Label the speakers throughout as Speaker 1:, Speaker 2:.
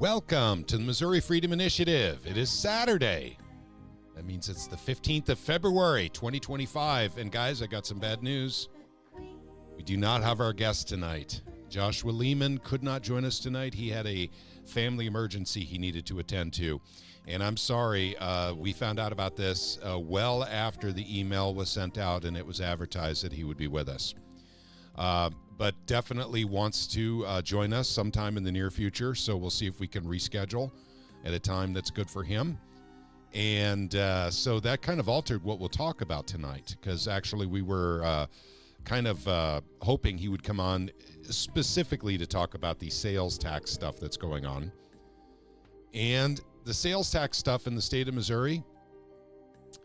Speaker 1: Welcome to the Missouri Freedom Initiative. It is Saturday. That means it's the 15th of February, 2025. And guys, I got some bad news. We do not have our guest tonight. Joshua Lehman could not join us tonight. He had a family emergency he needed to attend to. And I'm sorry, we found out about this well after the email was sent out and it was advertised that he would be with us. But definitely wants to join us sometime in the near future. So we'll see if we can reschedule at a time that's good for him. And so that kind of altered what we'll talk about tonight, because actually we were kind of hoping he would come on specifically to talk about the sales tax stuff that's going on. And the sales tax stuff in the state of Missouri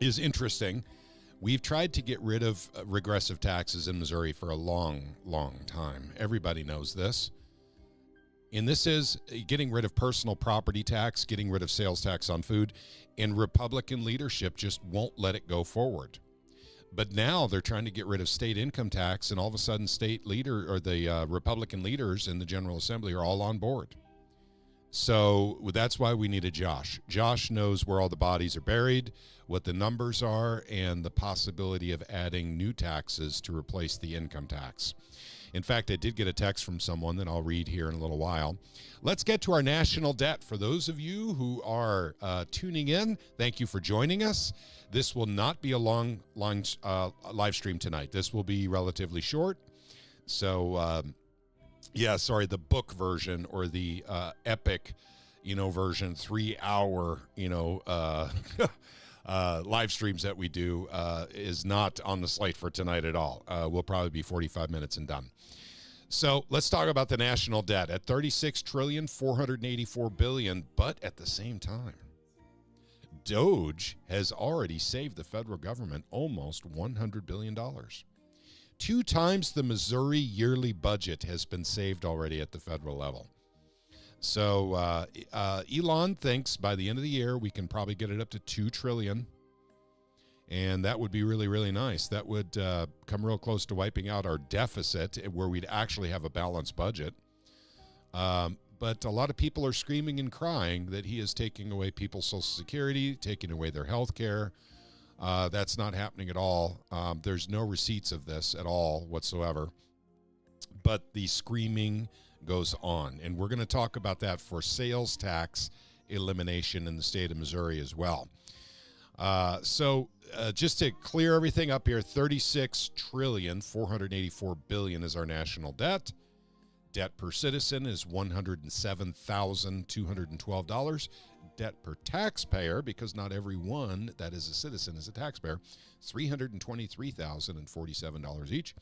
Speaker 1: is interesting. We've tried to get rid of regressive taxes in Missouri for a long, long time. Everybody knows this. And this is getting rid of personal property tax, getting rid of sales tax on food, and Republican leadership just won't let it go forward. But now they're trying to get rid of state income tax, and all of a sudden state leader or the Republican leaders in the General Assembly are all on board. So that's why we needed Josh. Josh knows where all the bodies are buried, what the numbers are, and the possibility of adding new taxes to replace the income tax. In fact, I did get a text from someone that I'll read here in a little while. Let's get to our national debt. For those of you who are tuning in, thank you for joining us. This will not be a long live stream tonight. This will be relatively short. So, the book version or the epic, version, 3 hour, live streams that we do is not on the slate for tonight at all. We'll probably be 45 minutes and done. So let's talk about the national debt at $36,484 billion. But at the same time, DOGE has already saved the federal government almost $100 billion. 2 times the Missouri yearly budget has been saved already at the federal level. So Elon thinks by the end of the year we can probably get it up to $2 trillion. And that would be really, really nice. That would come real close to wiping out our deficit, where we'd actually have a balanced budget. But a lot of people are screaming and crying that he is taking away people's Social Security, taking away their health care. That's not happening at all. There's no receipts of this at all whatsoever. But the screaming goes on. And we're going to talk about that for sales tax elimination in the state of Missouri as well. So just to clear everything up here, $36,484 billion is our national debt. Debt per citizen is $107,212. Debt per taxpayer, because not everyone that is a citizen is a taxpayer, $323,047 each.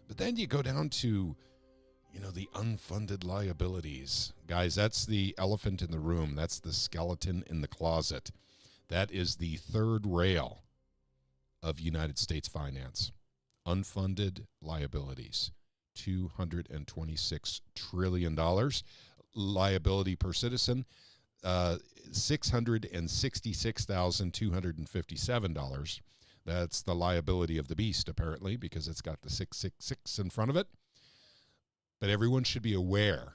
Speaker 1: But then you go down to, the unfunded liabilities. Guys, that's the elephant in the room. That's the skeleton in the closet. That is the third rail of United States finance. Unfunded liabilities. $226 trillion. Liability per citizen, $666,257. That's the liability of the beast, apparently, because it's got the 666 in front of it. But everyone should be aware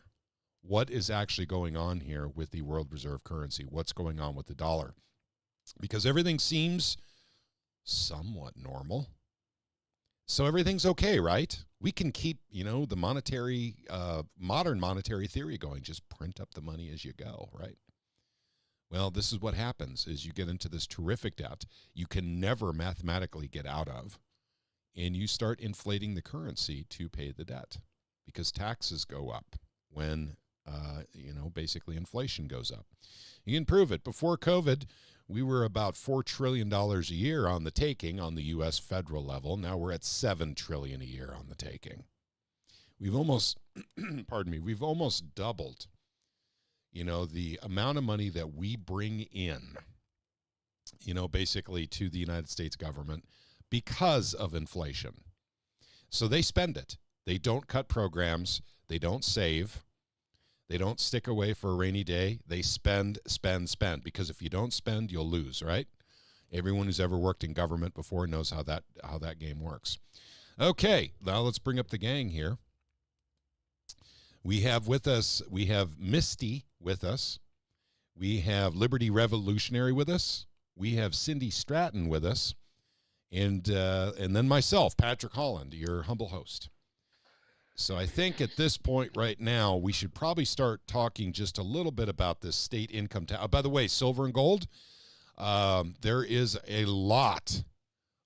Speaker 1: what is actually going on here with the world reserve currency, what's going on with the dollar. Because everything seems somewhat normal. So everything's okay, right? We can keep, the monetary, modern monetary theory going. Just print up the money as you go, right? Well, this is what happens is you get into this terrific debt you can never mathematically get out of, and you start inflating the currency to pay the debt because taxes go up when, basically inflation goes up. You can prove it. Before COVID, we were about $4 trillion a year on the taking on the U.S. federal level. Now we're at $7 trillion a year on the taking. We've almost, we've almost doubled, the amount of money that we bring in, basically to the United States government because of inflation. So they spend it. They don't cut programs. They don't save. They don't stick away for a rainy day. They spend, because if you don't spend, you'll lose, right? Everyone who's ever worked in government before knows how that game works. Okay, now let's bring up the gang here. We have Misty with us. We have Liberty Revolutionary with us. We have Cindy Stratton with us. And then myself, Patrick Holland, your humble host. So I think at this point right now, we should probably start talking just a little bit about this state income tax. By the way, silver and gold, there is a lot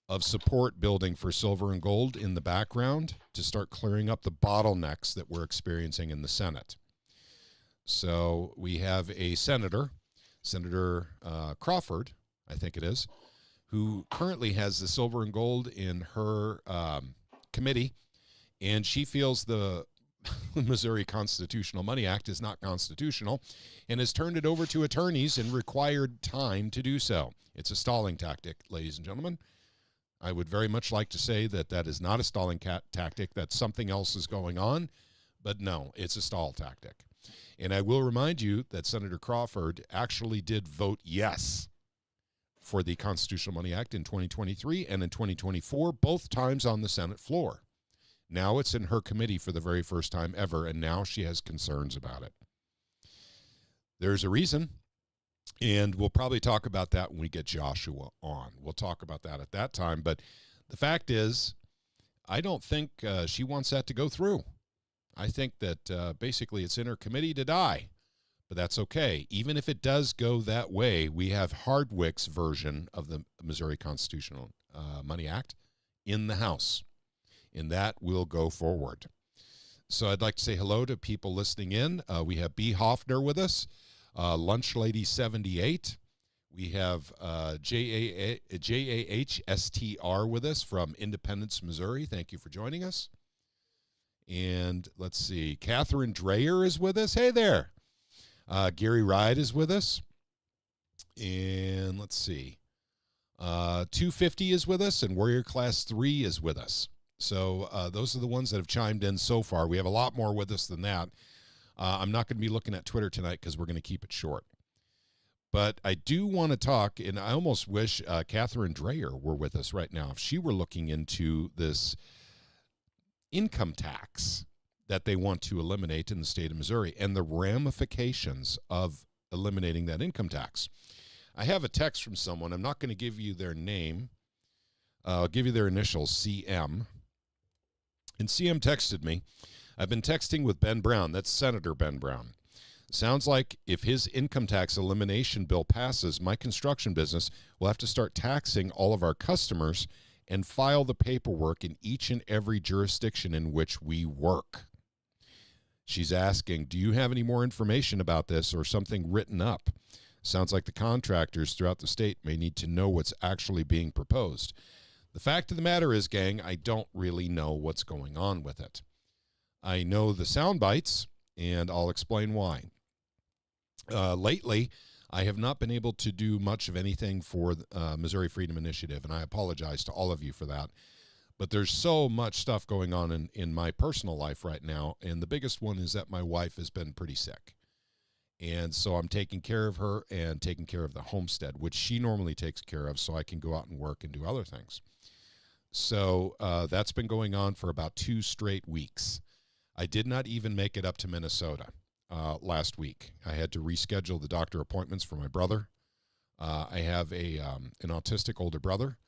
Speaker 1: of support building for silver and gold in the background to start clearing up the bottlenecks that we're experiencing in the Senate. So we have a Senator Crawford, I think it is, who currently has the silver and gold in her committee, and she feels the Missouri Constitutional Money Act is not constitutional and has turned it over to attorneys and required time to do so. It's a stalling tactic, ladies and gentlemen. I would very much like to say that that is not a stalling tactic, that something else is going on, but no, it's a stall tactic. And I will remind you that Senator Crawford actually did vote yes for the Constitutional Money Act in 2023 and in 2024, both times on the Senate floor. Now it's in her committee for the very first time ever, and now she has concerns about it. There's a reason. And we'll probably talk about that when we get Joshua on. We'll talk about that at that time. But the fact is, I don't think she wants that to go through. I think that basically it's in her committee to die. But that's okay. Even if it does go that way, we have Hardwick's version of the Missouri Constitutional Money Act in the House. And that will go forward. So I'd like to say hello to people listening in. We have B. Hoffner with us. Lunch Lady 78. We have JAHSTR with us from Independence, Missouri. Thank you for joining us. And let's see, Catherine Dreyer is with us. Hey there. Gary Ride is with us. And let's see, 250 is with us, and Warrior Class 3 is with us. So those are the ones that have chimed in so far. We have a lot more with us than that. I'm not going to be looking at Twitter tonight because we're going to keep it short. But I do want to talk, and I almost wish Catherine Dreyer were with us right now. If she were looking into this income tax that they want to eliminate in the state of Missouri and the ramifications of eliminating that income tax. I have a text from someone. I'm not going to give you their name. I'll give you their initials, CM. And CM texted me, I've been texting with Ben Brown. That's Senator Ben Brown. Sounds like if his income tax elimination bill passes, my construction business will have to start taxing all of our customers and file the paperwork in each and every jurisdiction in which we work. She's asking, do you have any more information about this or something written up? Sounds like the contractors throughout the state may need to know what's actually being proposed. The fact of the matter is, gang, I don't really know what's going on with it. I know the sound bites, and I'll explain why. Lately, I have not been able to do much of anything for the Missouri Freedom Initiative, and I apologize to all of you for that. But there's so much stuff going on in my personal life right now, and the biggest one is that my wife has been pretty sick. And so I'm taking care of her and taking care of the homestead, which she normally takes care of, so I can go out and work and do other things. So that's been going on for about 2 straight weeks. I did not even make it up to Minnesota last week. I had to reschedule the doctor appointments for my brother. I have an autistic older brother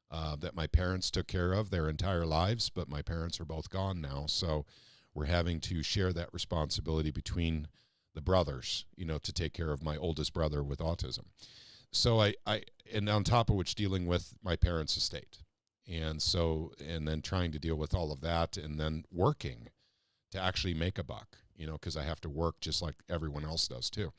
Speaker 1: that my parents took care of their entire lives, but my parents are both gone now, so we're having to share that responsibility between the brothers, to take care of my oldest brother with autism. So and on top of which, dealing with my parents' estate. And then trying to deal with all of that, and then working to actually make a buck, because I have to work just like everyone else does too.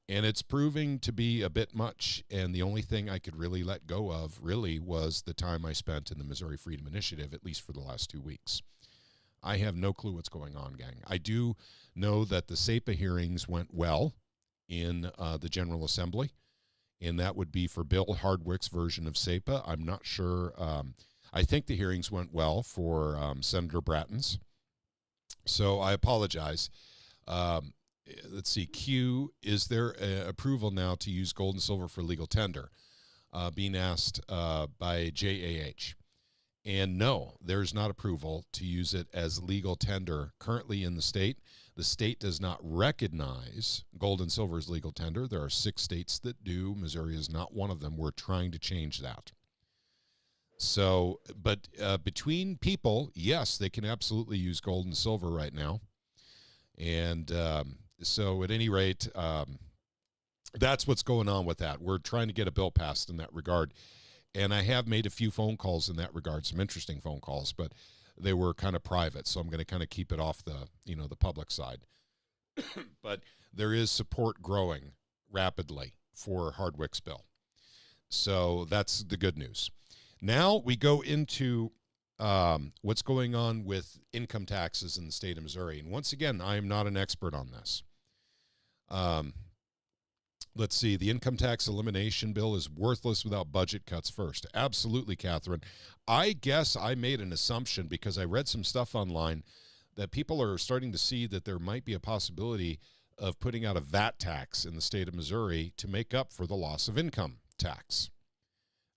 Speaker 1: And it's proving to be a bit much, and the only thing I could really let go of really was the time I spent in the Missouri Freedom Initiative, at least for the last 2 weeks. I have no clue what's going on, gang. I do know that the SEPA hearings went well in the General Assembly, and that would be for Bill Hardwick's version of SEPA. I'm not sure. I think the hearings went well for Senator Bratton's. So I apologize. Let's see. Q, is there approval now to use gold and silver for legal tender? Being asked by JAH. And no, there's not approval to use it as legal tender currently in the state. The state does not recognize gold and silver as legal tender. There are 6 states that do. Missouri is not one of them. We're trying to change that. So, but between people, yes, they can absolutely use gold and silver right now. And so at any rate, that's what's going on with that. We're trying to get a bill passed in that regard. And I have made a few phone calls in that regard, some interesting phone calls, but they were kind of private. So I'm going to kind of keep it off the, the public side. But there is support growing rapidly for Hardwick's bill. So that's the good news. Now we go into what's going on with income taxes in the state of Missouri. And once again, I am not an expert on this. Let's see. The income tax elimination bill is worthless without budget cuts first. Absolutely, Catherine. I guess I made an assumption because I read some stuff online that people are starting to see that there might be a possibility of putting out a VAT tax in the state of Missouri to make up for the loss of income tax.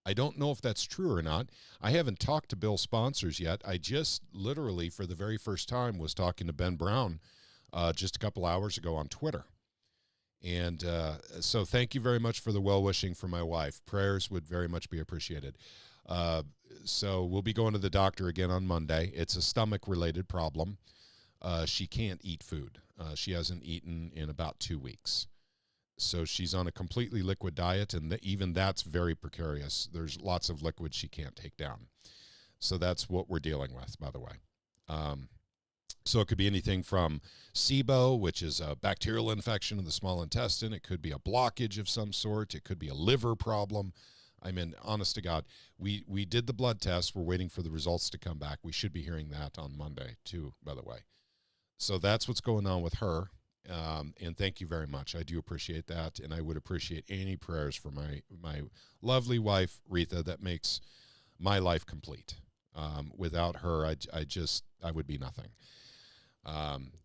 Speaker 1: I don't know if that's true or not. I haven't talked to bill sponsors yet. I just literally, for the very first time, was talking to Ben Brown just a couple hours ago on Twitter. And so thank you very much for the well-wishing for my wife. Prayers would very much be appreciated. So we'll be going to the doctor again on Monday. It's a stomach-related problem. She can't eat food. She hasn't eaten in about 2 weeks. So she's on a completely liquid diet, and even that's very precarious. There's lots of liquids she can't take down. So that's what we're dealing with, by the way. So it could be anything from SIBO, which is a bacterial infection of the small intestine. It could be a blockage of some sort. It could be a liver problem. I mean, honest to God, we did the blood test. We're waiting for the results to come back. We should be hearing that on Monday, too, by the way. So that's what's going on with her. And thank you very much. I do appreciate that, and I would appreciate any prayers for my lovely wife, Retha, that makes my life complete. Without her, I would be nothing.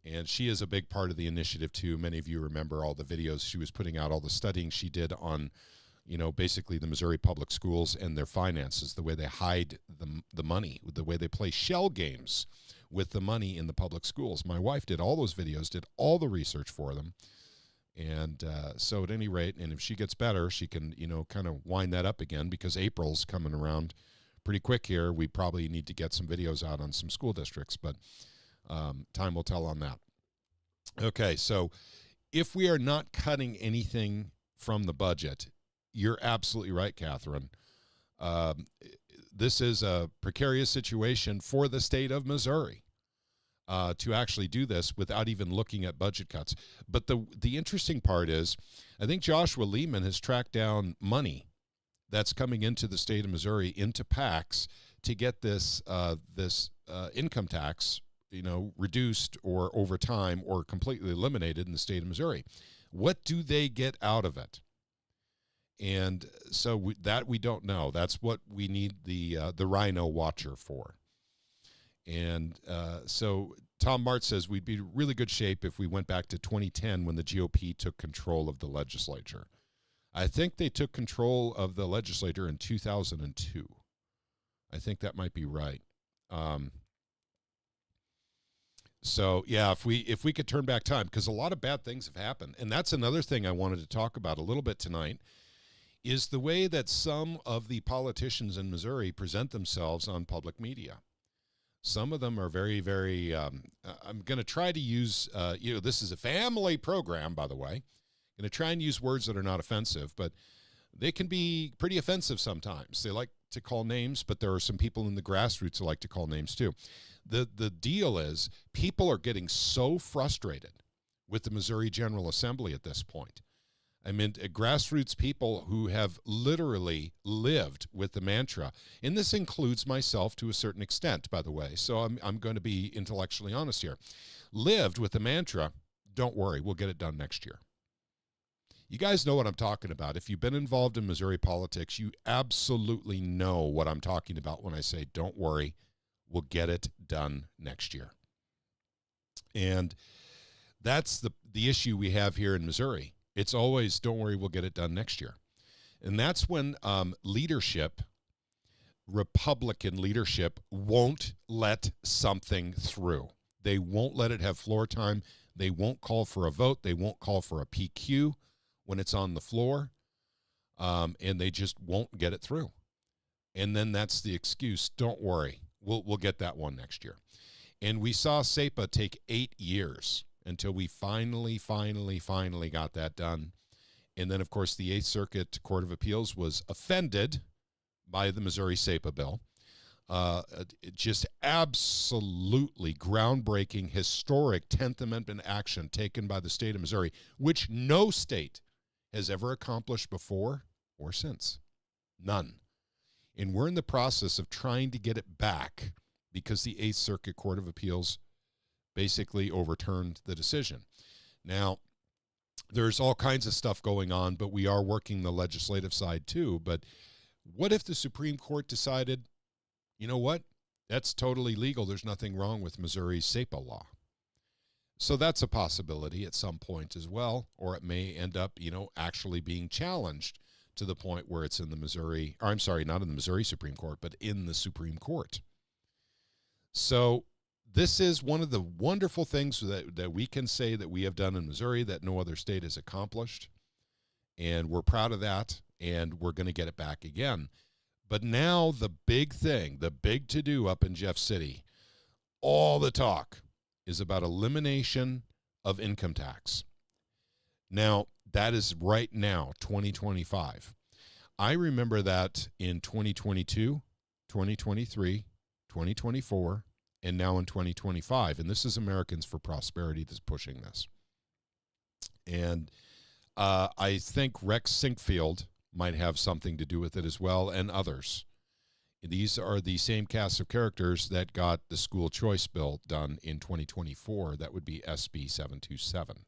Speaker 1: And she is a big part of the initiative, too. Many of you remember all the videos she was putting out, all the studying she did on, basically the Missouri public schools and their finances, the way they hide the money, the way they play shell games with the money in the public schools. My wife did all those videos, did all the research for them. And so at any rate, and if she gets better, she can, kind of wind that up again, because April's coming around pretty quick here. We probably need to get some videos out on some school districts, but time will tell on that. Okay, so if we are not cutting anything from the budget, you're absolutely right, Catherine. This is a precarious situation for the state of Missouri to actually do this without even looking at budget cuts. But the interesting part is, I think Joshua Lehman has tracked down money that's coming into the state of Missouri, into PACs, to get this income tax reduced or over time or completely eliminated in the state of Missouri. What do they get out of it? And so we don't know. That's what we need the Rino Watcher for. And so Tom Mart says we'd be in really good shape if we went back to 2010 when the GOP took control of the legislature. I think they took control of the legislature in 2002. I think that might be right. So yeah, if we could turn back time, because a lot of bad things have happened, and that's another thing I wanted to talk about a little bit tonight, is the way that some of the politicians in Missouri present themselves on public media. Some of them are very, very. I'm going to try to use. This is a family program, by the way. I'm going to try and use words that are not offensive, but they can be pretty offensive sometimes. They like to call names, but there are some people in the grassroots who like to call names too. The deal is, people are getting so frustrated with the Missouri General Assembly at this point. I mean, grassroots people who have literally lived with the mantra, and this includes myself to a certain extent, by the way, so I'm going to be intellectually honest here, lived with the mantra, don't worry, we'll get it done next year. You guys know what I'm talking about. If you've been involved in Missouri politics, you absolutely know what I'm talking about when I say, don't worry, we'll get it done next year. And that's the issue we have here in Missouri. It's always, don't worry, we'll get it done next year. And that's when leadership, Republican leadership, won't let something through. They won't let it have floor time. They won't call for a vote. They won't call for a PQ when it's on the floor, and they just won't get it through. And then that's the excuse. Don't worry. We'll get that one next year. And we saw SEPA take 8 years until we finally got that done. And then, of course, the Eighth Circuit Court of Appeals was offended by the Missouri SEPA bill. Just absolutely groundbreaking, historic 10th Amendment action taken by the state of Missouri, which no state has ever accomplished before or since. None. And we're in the process of trying to get it back because the Eighth Circuit Court of Appeals basically overturned the decision. Now, there's all kinds of stuff going on, but we are working the legislative side too. But what if the Supreme Court decided, you know what, that's totally legal, there's nothing wrong with Missouri's SEPA law? So that's a possibility at some point as well, or it may end up, actually being challenged to the point where it's in the Missouri, or I'm sorry, not in the Missouri Supreme Court, but in the Supreme Court. So this is one of the wonderful things that we can say that we have done in Missouri that no other state has accomplished. And we're proud of that, and we're going to get it back again. But now the big thing, the big to-do up in Jeff City, all the talk is about elimination of income tax. Now, that is right now, 2025. I remember that in 2022, 2023, 2024, and now in 2025. And this is Americans for Prosperity that's pushing this. And I think Rex Sinkfield might have something to do with it as well, and others. These are the same cast of characters that got the school choice bill done in 2024. That would be SB 727.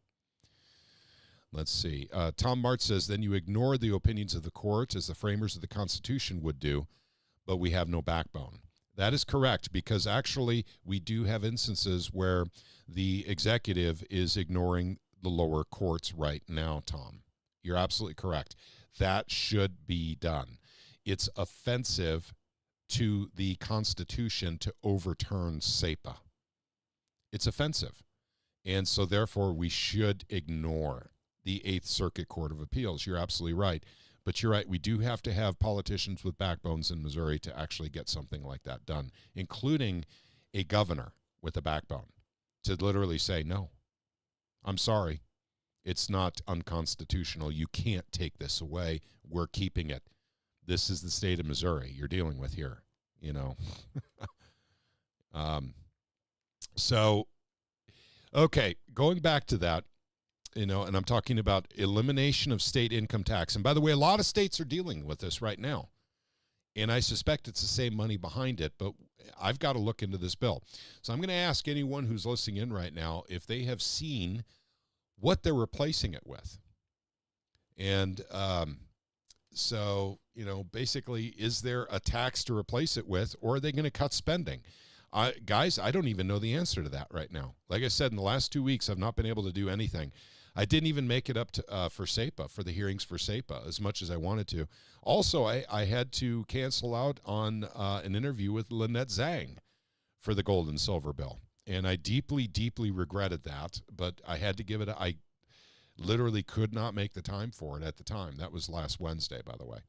Speaker 1: Let's see. Tom Mart says, then you ignore the opinions of the court as the framers of the Constitution would do, but we have no backbone. That is correct, because actually we do have instances where the executive is ignoring the lower courts right now, Tom. You're absolutely correct. That should be done. It's offensive to the Constitution to overturn SEPA. It's offensive. And so therefore we should ignore the Eighth Circuit Court of Appeals. You're absolutely right. But you're right, we do have to have politicians with backbones in Missouri to actually get something like that done, including a governor with a backbone to literally say, no, I'm sorry, it's not unconstitutional. You can't take this away. We're keeping it. This is the state of Missouri you're dealing with here, So, okay, going back to that, and I'm talking about elimination of state income tax. And by the way, a lot of states are dealing with this right now. And I suspect it's the same money behind it, but I've got to look into this bill. So I'm going to ask anyone who's listening in right now if they have seen what they're replacing it with. And so, basically, is there a tax to replace it with, or are they going to cut spending? Guys, I don't even know the answer to that right now. Like I said, in the last 2 weeks, I've not been able to do anything. I didn't even make it up to for SEPA, for the hearings for SEPA, as much as I wanted to. Also, I had to cancel out on an interview with Lynette Zhang for the gold and silver bill. And I deeply, deeply regretted that, but I had to give it I literally could not make the time for it at the time. That was last Wednesday, by the way.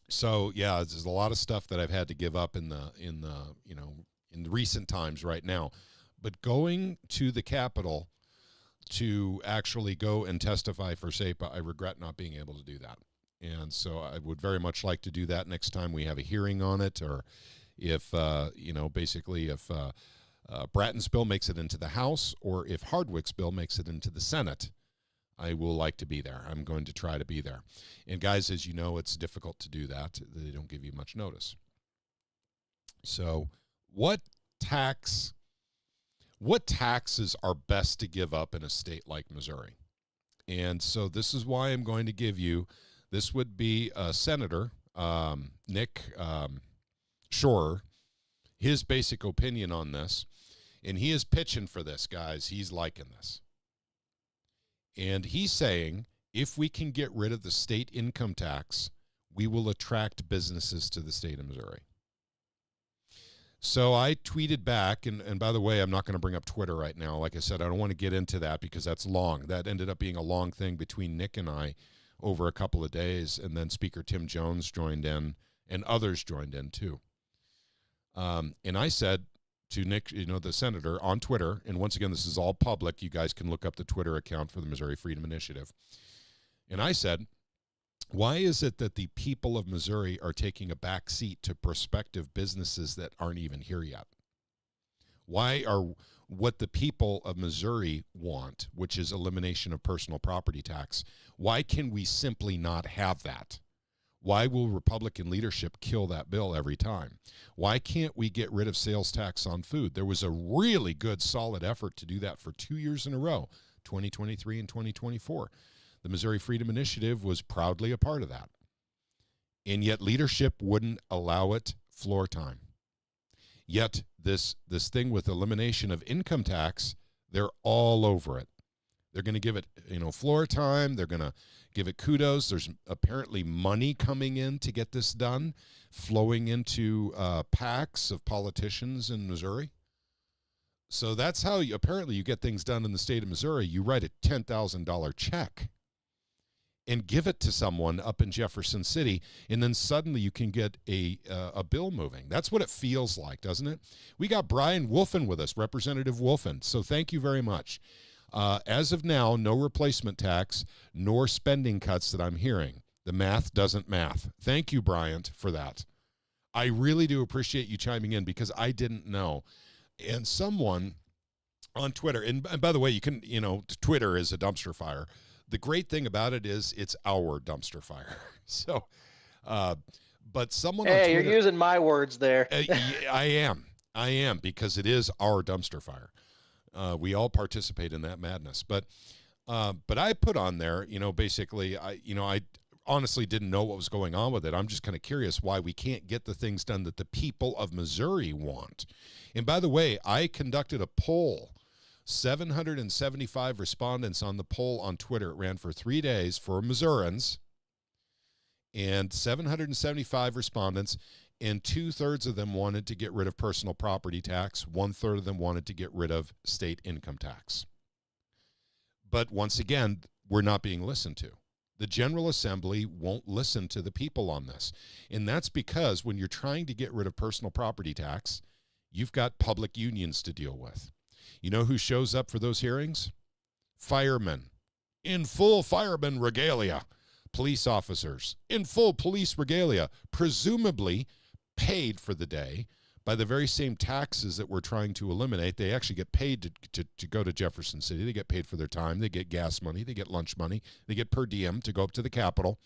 Speaker 1: So yeah, there's a lot of stuff that I've had to give up in the recent times right now. But going to the Capitol to actually go and testify for SEPA, I regret not being able to do that. And so I would very much like to do that next time we have a hearing on it, or if, basically if Bratton's bill makes it into the House, or if Hardwick's bill makes it into the Senate, I will like to be there. I'm going to try to be there. And guys, as you know, it's difficult to do that. They don't give you much notice. So what taxes are best to give up in a state like Missouri? And so this is why I'm going to give you, this would be Senator Nick Schorer, his basic opinion on this. And he is pitching for this, guys. He's liking this. And he's saying, if we can get rid of the state income tax, we will attract businesses to the state of Missouri. So I tweeted back, and by the way, I'm not going to bring up Twitter right now. Like I said, I don't want to get into that because that's long. That ended up being a long thing between Nick and I over a couple of days, and then Speaker Tim Jones joined in, and others joined in too. And I said to Nick, the senator, on Twitter, and once again, this is all public. You guys can look up the Twitter account for the Missouri Freedom Initiative. And I said, why is it that the people of Missouri are taking a back seat to prospective businesses that aren't even here yet? Why are what the people of Missouri want, which is elimination of personal property tax, why can we simply not have that? Why will Republican leadership kill that bill every time? Why can't we get rid of sales tax on food? There was a really good, solid effort to do that for 2 years in a row, 2023 and 2024. The Missouri Freedom Initiative was proudly a part of that. And yet leadership wouldn't allow it floor time. Yet this thing with elimination of income tax, they're all over it. They're going to give it, floor time. They're going to give it kudos. There's apparently money coming in to get this done, flowing into PACs of politicians in Missouri. So that's how apparently you get things done in the state of Missouri. You write a $10,000 check and give it to someone up in Jefferson City, and then suddenly you can get a bill moving. That's what it feels like, doesn't it? We got Brian Wolfen with us, Representative Wolfen. So thank you very much. As of now, no replacement tax, nor spending cuts that I'm hearing. The math doesn't math. Thank you, Bryant, for that. I really do appreciate you chiming in because I didn't know. And someone on Twitter, and by the way, you can, Twitter is a dumpster fire. The great thing about it is it's our dumpster fire. So, but someone on Twitter,
Speaker 2: you're using my words there.
Speaker 1: I am because it is our dumpster fire. We all participate in that madness. But I put on there, basically, I honestly didn't know what was going on with it. I'm just kind of curious why we can't get the things done that the people of Missouri want. And by the way, I conducted a poll. 775 respondents on the poll on Twitter. It ran for 3 days for Missourians, and 775 respondents, and 2/3 of them wanted to get rid of personal property tax. 1/3 of them wanted to get rid of state income tax. But once again, we're not being listened to. The General Assembly won't listen to the people on this. And that's because when you're trying to get rid of personal property tax, you've got public unions to deal with. You know who shows up for those hearings? Firemen in full fireman regalia. Police officers in full police regalia, presumably paid for the day by the very same taxes that we're trying to eliminate. They actually get paid to go to Jefferson City. They get paid for their time. They get gas money. They get lunch money. They get per diem to go up to the Capitol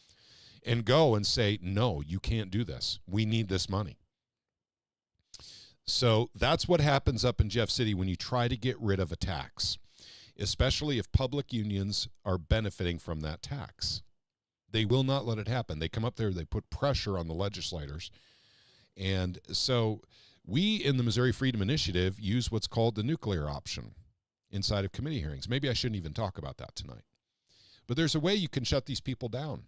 Speaker 1: and go and say, no, you can't do this. We need this money. So that's what happens up in Jeff City when you try to get rid of a tax, especially if public unions are benefiting from that tax. They will not let it happen. They come up there, they put pressure on the legislators. And so we in the Missouri Freedom Initiative use what's called the nuclear option inside of committee hearings. Maybe I shouldn't even talk about that tonight. But there's a way you can shut these people down,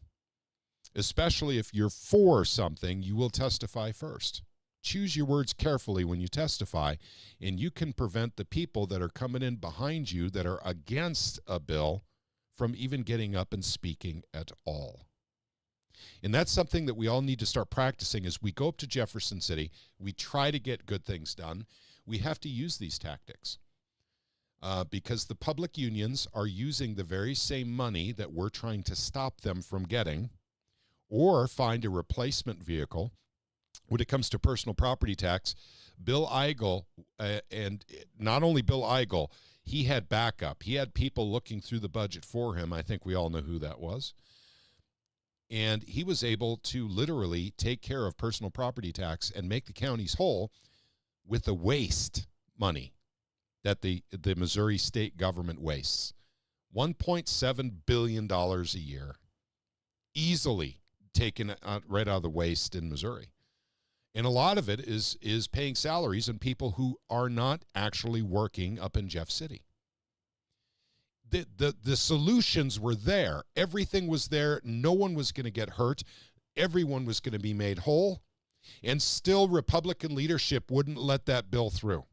Speaker 1: especially if you're for something, you will testify first. Choose your words carefully when you testify, and you can prevent the people that are coming in behind you that are against a bill from even getting up and speaking at all. And that's something that we all need to start practicing as we go up to Jefferson City. We try to get good things done. We have to use these tactics because the public unions are using the very same money that we're trying to stop them from getting or find a replacement vehicle. When it comes to personal property tax, Bill Eigel, and not only Bill Eigel, he had backup. He had people looking through the budget for him. I think we all know who that was. And he was able to literally take care of personal property tax and make the counties whole with the waste money that the Missouri state government wastes. $1.7 billion a year, easily taken right out of the waste in Missouri. And a lot of it is paying salaries and people who are not actually working up in Jeff City. The solutions were there. Everything was there. No one was going to get hurt. Everyone was going to be made whole. And still Republican leadership wouldn't let that bill through.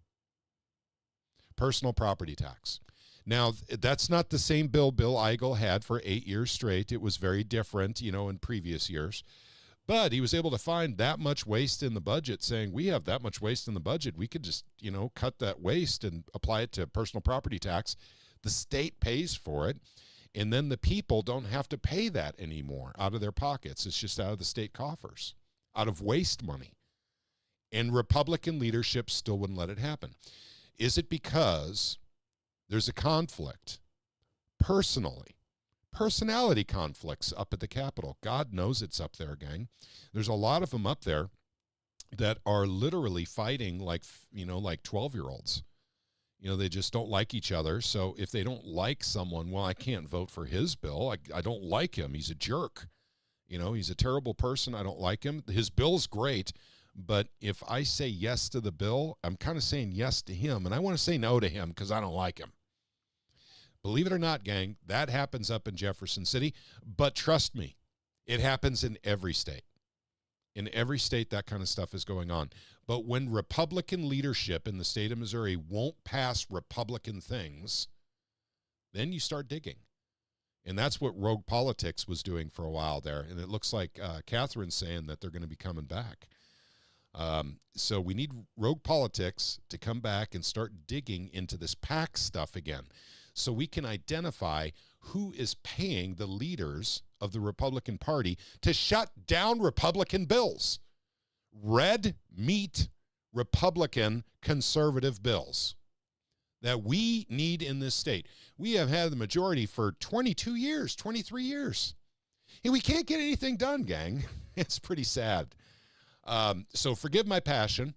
Speaker 1: Personal property tax. Now, that's not the same bill Bill Eigel had for 8 years straight. It was very different, in previous years. But he was able to find that much waste in the budget, saying, we have that much waste in the budget. We could just, cut that waste and apply it to personal property tax. The state pays for it, and then the people don't have to pay that anymore out of their pockets. It's just out of the state coffers, out of waste money. And Republican leadership still wouldn't let it happen. Is it because there's a conflict personality conflicts up at the Capitol? God knows it's up there, gang. There's a lot of them up there that are literally fighting like 12-year-olds. They just don't like each other. So if they don't like someone, well, I can't vote for his bill. I don't like him. He's a jerk. He's a terrible person. I don't like him. His bill's great. But if I say yes to the bill, I'm kind of saying yes to him. And I want to say no to him because I don't like him. Believe it or not, gang, that happens up in Jefferson City. But trust me, it happens in every state. In every state, that kind of stuff is going on. But when Republican leadership in the state of Missouri won't pass Republican things, then you start digging. And that's what Rogue Politics was doing for a while there. And it looks like Catherine's saying that they're going to be coming back. So we need Rogue Politics to come back and start digging into this PAC stuff again, so we can identify who is paying the leaders of the Republican Party to shut down Republican bills. Red meat Republican conservative bills that we need in this state. We have had the majority for 22 years, 23 years. And we can't get anything done, gang. It's pretty sad. So forgive my passion,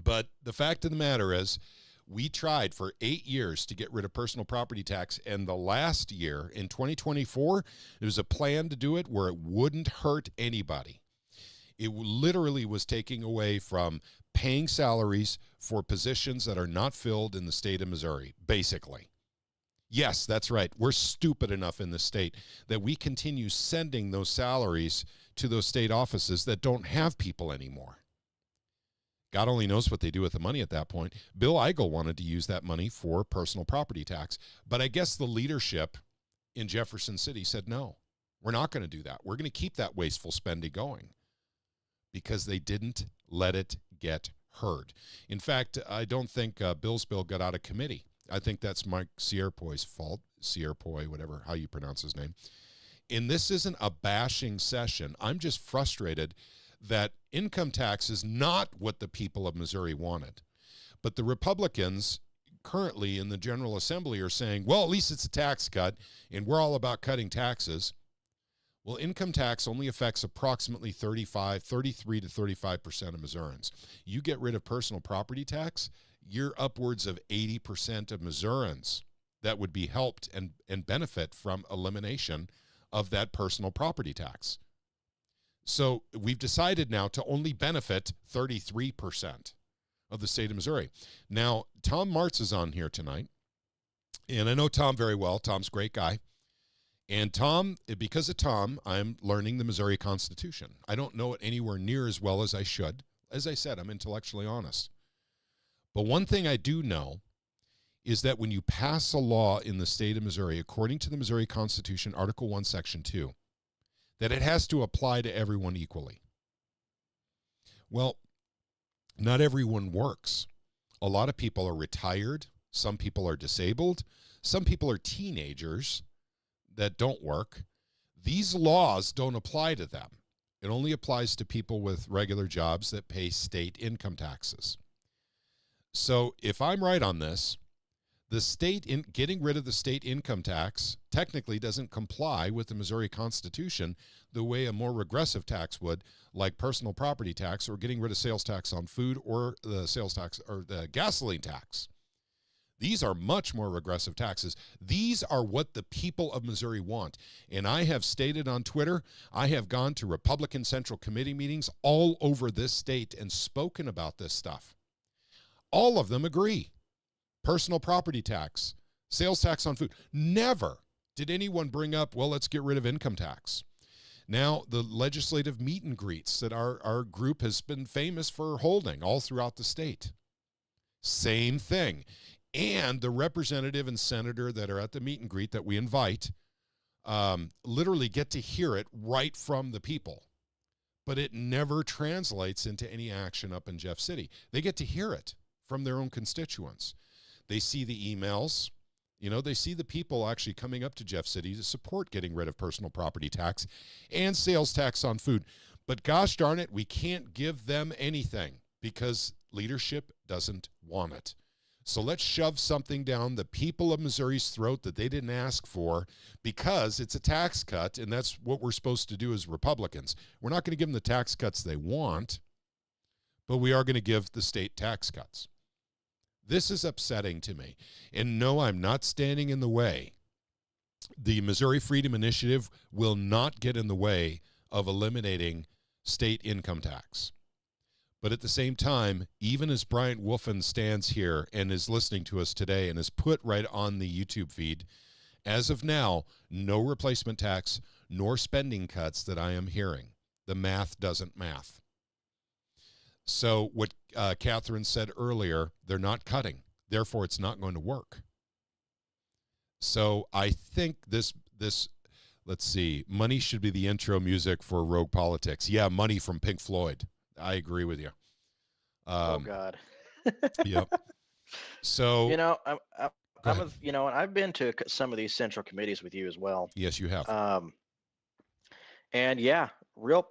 Speaker 1: but the fact of the matter is we tried for 8 years to get rid of personal property tax, and the last year, in 2024, there was a plan to do it where it wouldn't hurt anybody. It literally was taking away from paying salaries for positions that are not filled in the state of Missouri, basically. Yes, that's right. We're stupid enough in the state that we continue sending those salaries to those state offices that don't have people anymore. God only knows what they do with the money at that point. Bill Eigel wanted to use that money for personal property tax, but I guess the leadership in Jefferson City said, no, we're not going to do that. We're going to keep that wasteful spending going because they didn't let it get heard. In fact, I don't think Bill's bill got out of committee. I think that's Mike Sierpoy's fault. Sierpoy, whatever, how you pronounce his name. And this isn't a bashing session. I'm just frustrated that income tax is not what the people of Missouri wanted. But the Republicans currently in the General Assembly are saying, well, at least it's a tax cut, and we're all about cutting taxes. Well, income tax only affects approximately 33 to 35% of Missourians. You get rid of personal property tax, you're upwards of 80% of Missourians that would be helped and benefit from elimination of that personal property tax. So we've decided now to only benefit 33% of the state of Missouri. Now, Tom Martz is on here tonight, and I know Tom very well. Tom's a great guy. And Tom, because of Tom, I'm learning the Missouri Constitution. I don't know it anywhere near as well as I should. As I said, I'm intellectually honest. But one thing I do know is that when you pass a law in the state of Missouri, according to the Missouri Constitution, Article 1, Section 2, that it has to apply to everyone equally. Well, not everyone works. A lot of people are retired. Some people are disabled. Some people are teenagers that don't work. These laws don't apply to them. It only applies to people with regular jobs that pay state income taxes. So if I'm right on this, the state getting rid of the state income tax technically doesn't comply with the Missouri Constitution the way a more regressive tax would, like personal property tax or getting rid of sales tax on food or the sales tax or the gasoline tax. These are much more regressive taxes. These are what the people of Missouri want. And I have stated on Twitter, I have gone to Republican Central Committee meetings all over this state and spoken about this stuff. All of them agree. Personal property tax, sales tax on food. Never did anyone bring up, well, let's get rid of income tax. Now, the legislative meet and greets that our group has been famous for holding all throughout the state. Same thing. And the representative and senator that are at the meet and greet that we invite literally get to hear it right from the people. But it never translates into any action up in Jeff City. They get to hear it from their own constituents. They see the emails. They see the people actually coming up to Jeff City to support getting rid of personal property tax and sales tax on food. But gosh darn it, we can't give them anything because leadership doesn't want it. So let's shove something down the people of Missouri's throat that they didn't ask for because it's a tax cut, and that's what we're supposed to do as Republicans. We're not going to give them the tax cuts they want, but we are going to give the state tax cuts. This is upsetting to me. And no, I'm not standing in the way. The Missouri Freedom Initiative will not get in the way of eliminating state income tax. But at the same time, even as Bryant Wolfen stands here and is listening to us today and is put right on the YouTube feed, as of now, no replacement tax nor spending cuts that I am hearing. The math doesn't math. So what Catherine said earlier, they're not cutting. Therefore, it's not going to work. So I think this, let's see, money should be the intro music for Rogue Politics. Yeah, Money from Pink Floyd. I agree with you.
Speaker 2: Oh, God.
Speaker 1: Yep. So,
Speaker 2: I was, and I've been to some of these central committees with you as well.
Speaker 1: Yes, you have.
Speaker 2: And yeah, real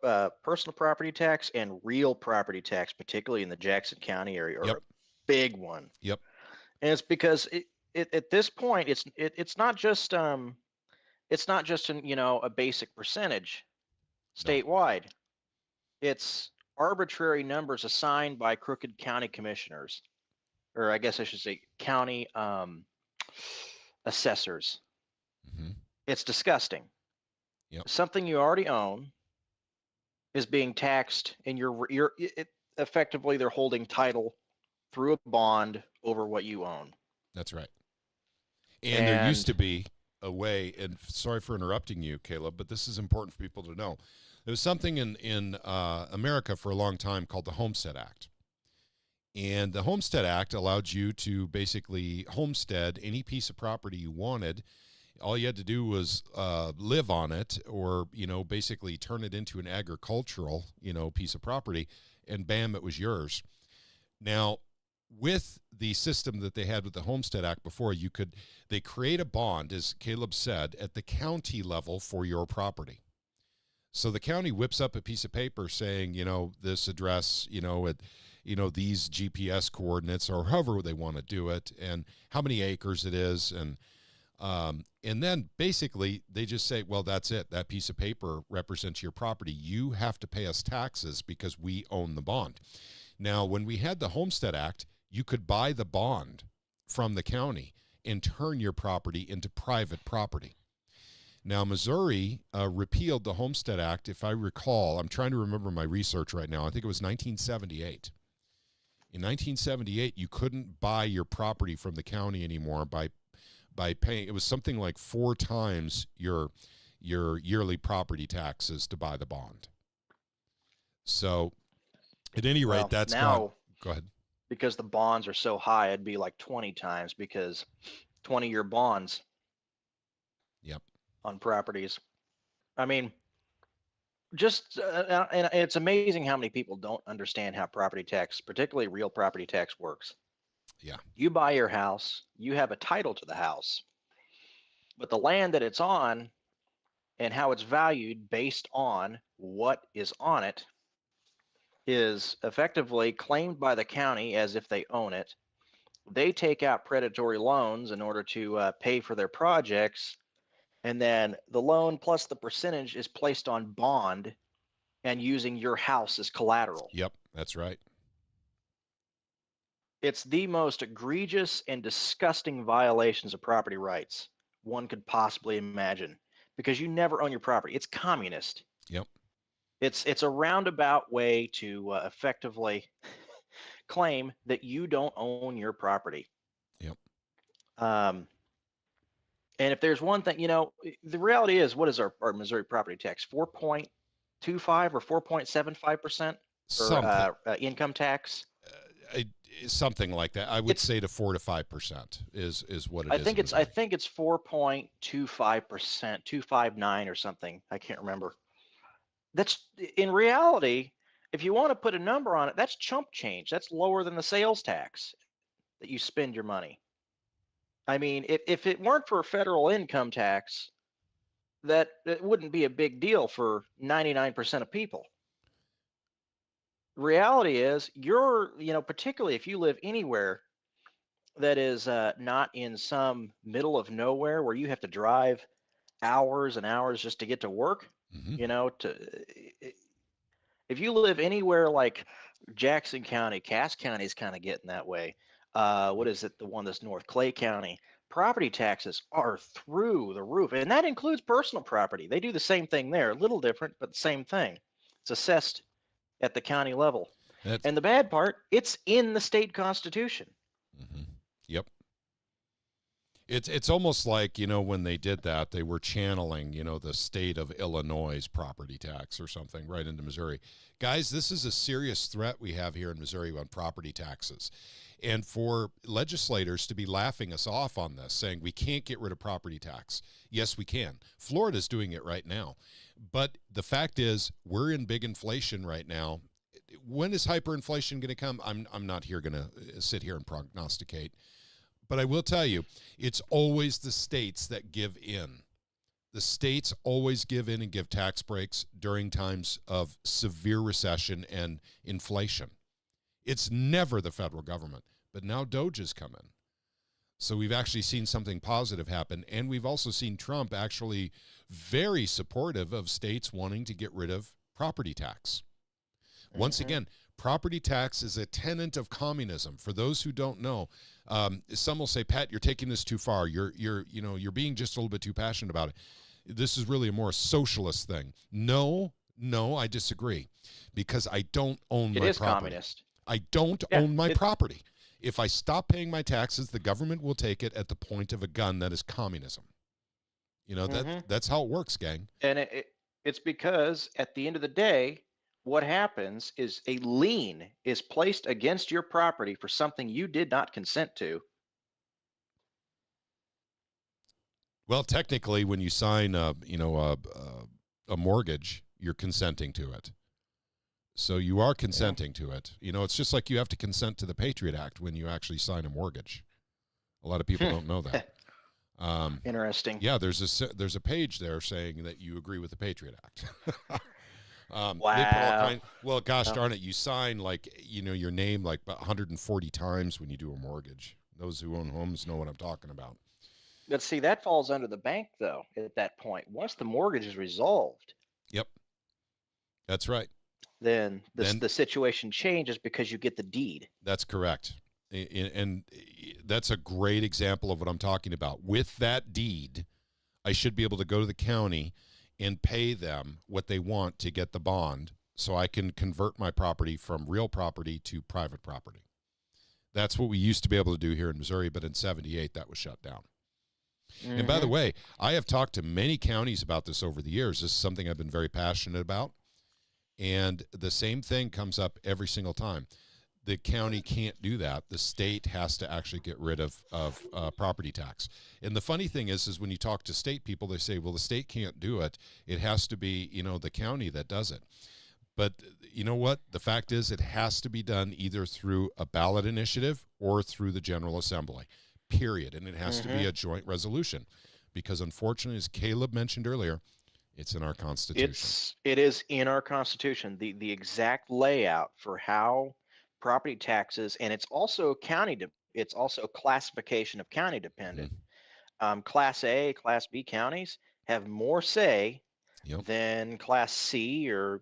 Speaker 2: personal property tax and real property tax, particularly in the Jackson County area, are a big one.
Speaker 1: Yep.
Speaker 2: And it's because at this point, it's not just a basic percentage statewide. No. It's arbitrary numbers assigned by crooked county commissioners, or I guess I should say county assessors.
Speaker 1: Mm-hmm.
Speaker 2: It's disgusting.
Speaker 1: Yep.
Speaker 2: Something you already own is being taxed, and effectively they're holding title through a bond over what you own.
Speaker 1: That's right. And there used to be a way, and sorry for interrupting you, Caleb, but this is important for people to know. There was something in America for a long time called the Homestead Act. And the Homestead Act allowed you to basically homestead any piece of property you wanted. All you had to do was live on it, or, basically turn it into an agricultural, piece of property, and bam, it was yours. Now, with the system that they had with the Homestead Act before, they create a bond, as Caleb said, at the county level for your property. So the county whips up a piece of paper saying, this address, these GPS coordinates, or however they want to do it, and how many acres it is, and then basically they just say, well, that's it. That piece of paper represents your property. You have to pay us taxes because we own the bond. Now, when we had the Homestead Act, you could buy the bond from the county and turn your property into private property. Now, Missouri repealed the Homestead Act, if I recall. I'm trying to remember my research right now. I think it was 1978. In 1978, you couldn't buy your property from the county anymore by paying. It was something like 4 times your yearly property taxes to buy the bond. So, at any rate, that's now. Go ahead.
Speaker 2: Because the bonds are so high, it'd be like 20 times, because 20-year bonds.
Speaker 1: Yep.
Speaker 2: On properties. I mean, and it's amazing how many people don't understand how property tax, particularly real property tax, works.
Speaker 1: Yeah.
Speaker 2: You buy your house, you have a title to the house, but the land that it's on and how it's valued based on what is on it is effectively claimed by the county as if they own it. They take out predatory loans in order to pay for their projects. And then the loan plus the percentage is placed on bond and using your house as collateral.
Speaker 1: Yep, that's right.
Speaker 2: It's the most egregious and disgusting violations of property rights one could possibly imagine, because you never own your property. It's communist.
Speaker 1: Yep.
Speaker 2: It's a roundabout way to effectively claim that you don't own your property.
Speaker 1: Yep.
Speaker 2: And if there's one thing, the reality is, what is our Missouri property tax? 4.25 or 4.75% for
Speaker 1: Something,
Speaker 2: income tax.
Speaker 1: uh, something like that. I would
Speaker 2: It's
Speaker 1: say to 4 to 5% is what it
Speaker 2: I
Speaker 1: is
Speaker 2: think
Speaker 1: in
Speaker 2: it's I
Speaker 1: Missouri.
Speaker 2: think it's 4.25%, 259 or something. I can't remember. That's in reality, if you want to put a number on it, that's chump change. That's lower than the sales tax that you spend your money. I mean, if it weren't for federal income tax, that it wouldn't be a big deal for 99% of people. Reality is, particularly if you live anywhere that is not in some middle of nowhere where you have to drive hours and hours just to get to work,
Speaker 1: Hmm.
Speaker 2: to if you live anywhere like Jackson County, Cass County is kind of getting that way. What is it? The one that's North Clay County. Property taxes are through the roof, and that includes personal property. They do the same thing there, a little different, but the same thing. It's assessed at the county level.
Speaker 1: That's
Speaker 2: And the bad part, it's in the state constitution.
Speaker 1: hmm Yep. It's almost like, when they did that, they were channeling, the state of Illinois' property tax or something right into Missouri. Guys, this is a serious threat we have here in Missouri on property taxes. And for legislators to be laughing us off on this, saying we can't get rid of property tax. Yes, we can. Florida's doing it right now. But the fact is, we're in big inflation right now. When is hyperinflation going to come? I'm not here going to sit here and prognosticate. But I will tell you, it's always the states that give in. The states always give in and give tax breaks during times of severe recession and inflation. It's never the federal government. But now Doge has come in. So we've actually seen something positive happen. And we've also seen Trump actually very supportive of states wanting to get rid of property tax. Once again, property tax is a tenet of communism. For those who don't know, some will say, "Pat, you're taking this too far. You're being just a little bit too passionate about it. This is really a more socialist thing." No, I disagree, because I don't own
Speaker 2: It
Speaker 1: my
Speaker 2: is
Speaker 1: property.
Speaker 2: communist.
Speaker 1: I don't
Speaker 2: Yeah,
Speaker 1: own my property. If I stop paying my taxes, the government will take it at the point of a gun. That is communism. That's how it works, gang.
Speaker 2: And it's because at the end of the day, what happens is a lien is placed against your property for something you did not consent to.
Speaker 1: Well, technically, when you sign a mortgage, you're consenting to it. So you are consenting to it. It's just like you have to consent to the Patriot Act when you actually sign a mortgage. A lot of people don't know that.
Speaker 2: Interesting.
Speaker 1: Yeah, there's a page there saying that you agree with the Patriot Act. They put all
Speaker 2: Wow.
Speaker 1: well, gosh darn it, you sign your name like 140 times when you do a mortgage. Those who own homes know what I'm talking about.
Speaker 2: But see, that falls under the bank, though, at that point. Once the mortgage is resolved,
Speaker 1: Yep, that's right.
Speaker 2: then
Speaker 1: Then
Speaker 2: the situation changes because you get the deed.
Speaker 1: that's correct. And that's a great example of what I'm talking about. With that deed, I should be able to go to the county and pay them what they want to get the bond, so I can convert my property from real property to private property. That's what we used to be able to do here in Missouri, but in 78, that was shut down. And by the way, I have talked to many counties about this over the years. This is something I've been very passionate about. And the same thing comes up every single time. The county can't do that. The state has to actually get rid of property tax. And the funny thing is when you talk to state people, they say, well, the state can't do it. It has to be, the county that does it. But you know what? The fact is it has to be done either through a ballot initiative or through the General Assembly, period. And it has to be a joint resolution, because unfortunately, as Caleb mentioned earlier, it's in our Constitution.
Speaker 2: It is in our Constitution, the exact layout for how property taxes, and it's also it's also classification of county dependent. Class A, Class B counties have more say
Speaker 1: Yep.
Speaker 2: than Class C or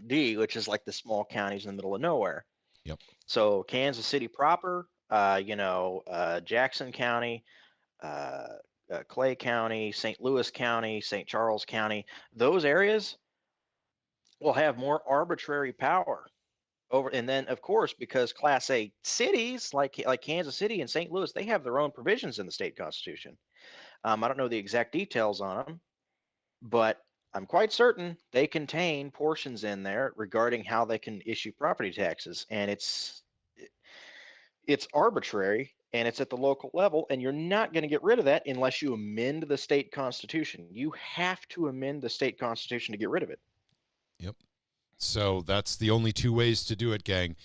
Speaker 2: D, which is like the small counties in the middle of nowhere.
Speaker 1: Yep.
Speaker 2: So Kansas City proper, Jackson County, Clay County, St. Louis County, St. Charles County, those areas will have more arbitrary power over. And then, of course, because Class A cities like Kansas City and St. Louis, they have their own provisions in the state constitution. I don't know the exact details on them, but I'm quite certain they contain portions in there regarding how they can issue property taxes, and it's arbitrary and it's at the local level, and you're not going to get rid of that unless you amend the state constitution. You have to amend the state constitution to get rid of it.
Speaker 1: Yep. So that's the only two ways to do it, gang.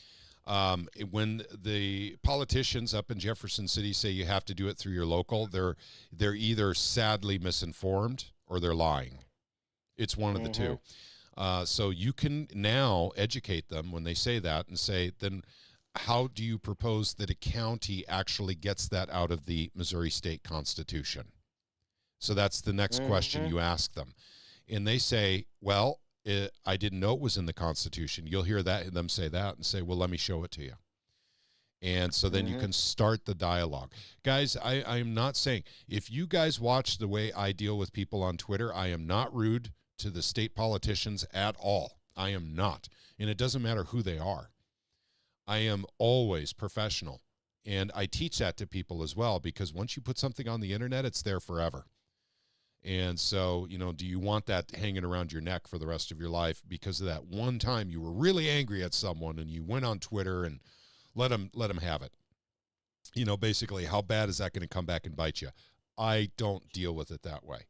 Speaker 1: When the politicians up in Jefferson City say you have to do it through your local, they're either sadly misinformed or they're lying. It's one of the two. So you can now educate them when they say that and say, then how do you propose that a county actually gets that out of the Missouri State Constitution? So that's the next question you ask them. And they say, well, I didn't know it was in the Constitution. You'll hear them say that and say, well, let me show it to you. And so then you can start the dialogue. Guys, I'm not saying, if you guys watch the way I deal with people on Twitter, I am not rude to the state politicians at all. I am not. And it doesn't matter who they are. I am always professional. And I teach that to people as well, because once you put something on the internet, it's there forever. And so, do you want that hanging around your neck for the rest of your life because of that one time you were really angry at someone and you went on Twitter and let them have it? Basically, how bad is that going to come back and bite you? I don't deal with it that way.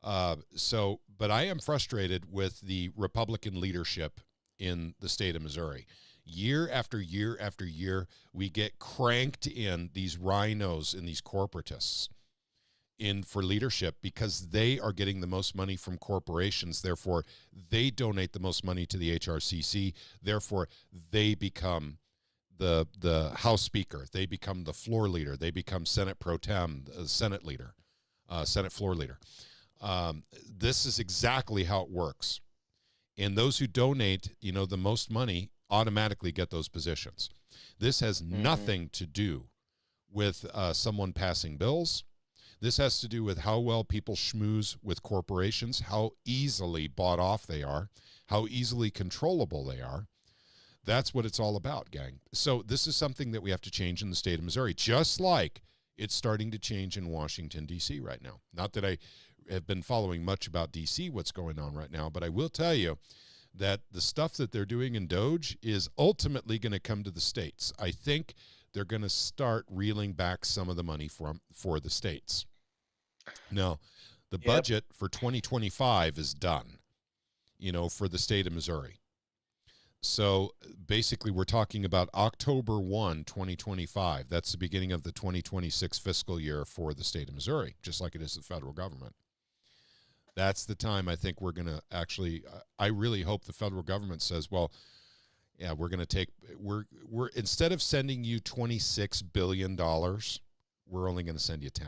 Speaker 1: But I am frustrated with the Republican leadership in the state of Missouri. Year after year after year, we get cranked in these rhinos and these corporatists in for leadership because they are getting the most money from corporations. Therefore, they donate the most money to the HRCC. Therefore, they become the House Speaker. They become the floor leader. They become Senate Pro Tem, Senate leader, Senate floor leader. This is exactly how it works. And those who donate, the most money automatically get those positions. This has nothing to do with someone passing bills. This has to do with how well people schmooze with corporations, how easily bought off they are, how easily controllable they are. That's what it's all about, gang. So this is something that we have to change in the state of Missouri, just like it's starting to change in Washington, D.C. right now. Not that I have been following much about D.C., what's going on right now, but I will tell you that the stuff that they're doing in Doge is ultimately going to come to the states. I think they're going to start reeling back some of the money for the states. Now, the budget for 2025 is done, for the state of Missouri. So basically, we're talking about October 1, 2025. That's the beginning of the 2026 fiscal year for the state of Missouri, just like it is the federal government. That's the time I think we're going to actually, I really hope the federal government says, well, yeah, we're going to take, we're instead of sending you $26 billion, we're only going to send you 10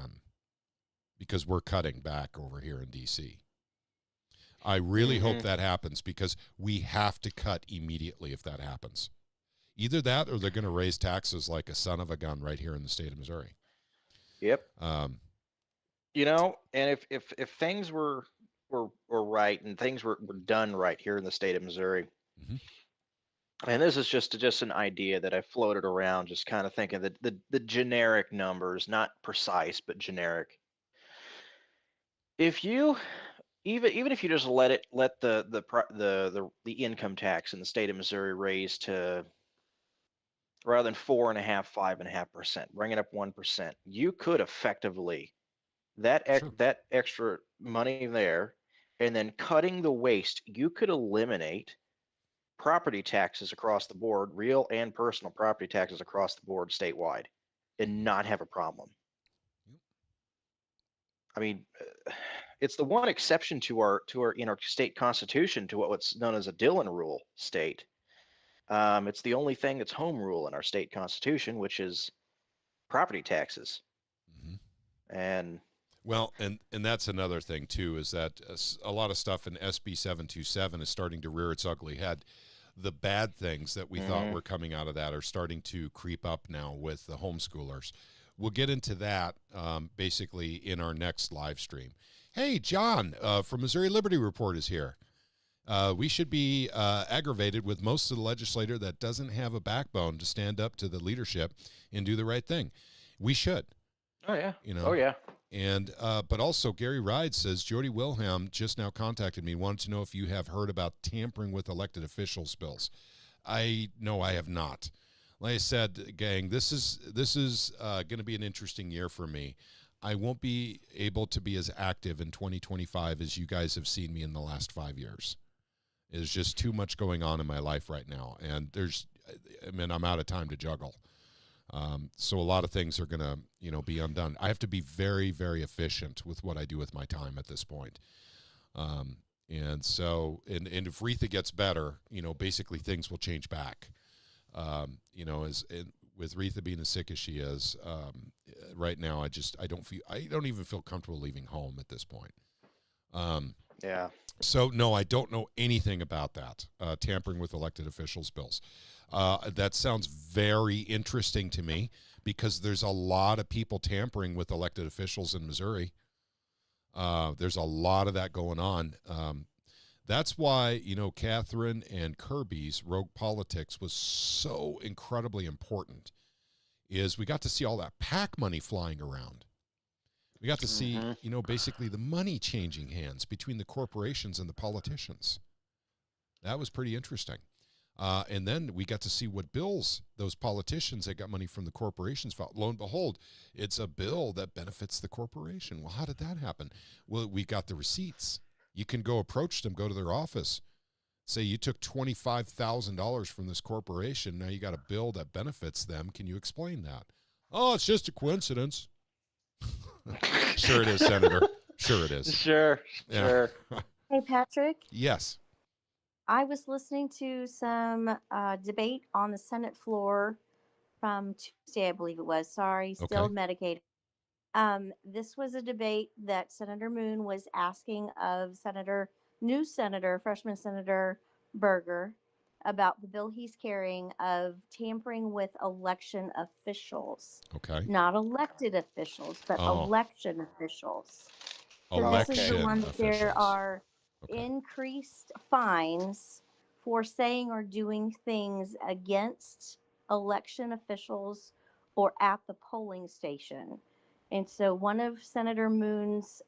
Speaker 1: because we're cutting back over here in D.C. I really hope that happens because we have to cut immediately if that happens. Either that or they're going to raise taxes like a son of a gun right here in the state of Missouri.
Speaker 2: Yep. And if things were right and things were done right here in the state of Missouri, and this is just an idea that I floated around, just kind of thinking that the generic numbers, not precise, but generic. If you even if you just let the income tax in the state of Missouri raise to rather than 4.5%, 5.5%, bring it up 1%, you could effectively that extra money there, and then cutting the waste, you could eliminate property taxes across the board, real and personal property taxes across the board statewide, and not have a problem. I mean, it's the one exception to our state constitution to what's known as a Dillon rule state. It's the only thing that's home rule in our state constitution, which is property taxes. And
Speaker 1: well, and that's another thing too, is that a lot of stuff in SB 727 is starting to rear its ugly head. The bad things that we thought were coming out of that are starting to creep up now with the homeschoolers. We'll get into that basically in our next live stream. Hey, John from Missouri Liberty Report is here. We should be aggravated with most of the legislature that doesn't have a backbone to stand up to the leadership and do the right thing. We should.
Speaker 2: Oh, yeah. Oh, yeah.
Speaker 1: And but also Gary Ride says Jody Wilhelm just now contacted me, wanted to know if you have heard about tampering with elected officials bills. I have not. Like I said, gang, this is going to be an interesting year for me. I won't be able to be as active in 2025 as you guys have seen me in the last 5 years. There's just too much going on in my life right now, and I'm out of time to juggle. So a lot of things are going to, be undone. I have to be very, very efficient with what I do with my time at this point. And so, and if Retha gets better, basically things will change back. With Retha being as sick as she is, right now, I don't even feel comfortable leaving home at this point.
Speaker 2: Yeah.
Speaker 1: So no, I don't know anything about that, tampering with elected officials bills. That sounds very interesting to me because there's a lot of people tampering with elected officials in Missouri. There's a lot of that going on. That's why, Catherine and Kirby's Rogue Politics was so incredibly important, is we got to see all that PAC money flying around. We got to see, basically the money changing hands between the corporations and the politicians. That was pretty interesting. And then we got to see what bills those politicians that got money from the corporations filed. Lo and behold, it's a bill that benefits the corporation. Well, how did that happen? Well, we got the receipts. You can go approach them, go to their office, say you took $25,000 from this corporation. Now you got a bill that benefits them. Can you explain that? Oh, it's just a coincidence. Sure it is, Senator. Sure it is.
Speaker 2: Sure.
Speaker 3: Hey, Patrick.
Speaker 1: Yes.
Speaker 3: I was listening to some debate on the Senate floor from Tuesday, I believe it was. Sorry, still
Speaker 1: Okay.
Speaker 3: medicated. This was a debate that Senator Moon was asking of freshman Senator Berger, about the bill he's carrying of tampering with election officials.
Speaker 1: Okay.
Speaker 3: Not elected officials, but election officials. So this is the one that there are increased fines for saying or doing things against election officials or at the polling station. And so one of Senator Moon's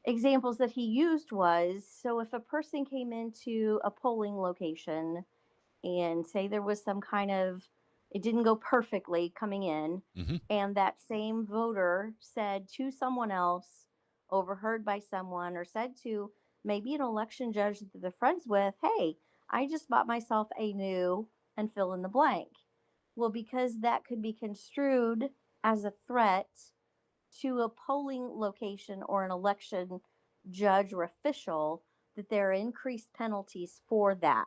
Speaker 3: examples that he used was, so if a person came into a polling location and say there was some kind of, it didn't go perfectly coming in, and that same voter said to someone else, overheard by someone, or said to maybe an election judge that they're friends with, hey, I just bought myself a new, and fill in the blank. Well, because that could be construed as a threat to a polling location or an election judge or official, that there are increased penalties for that.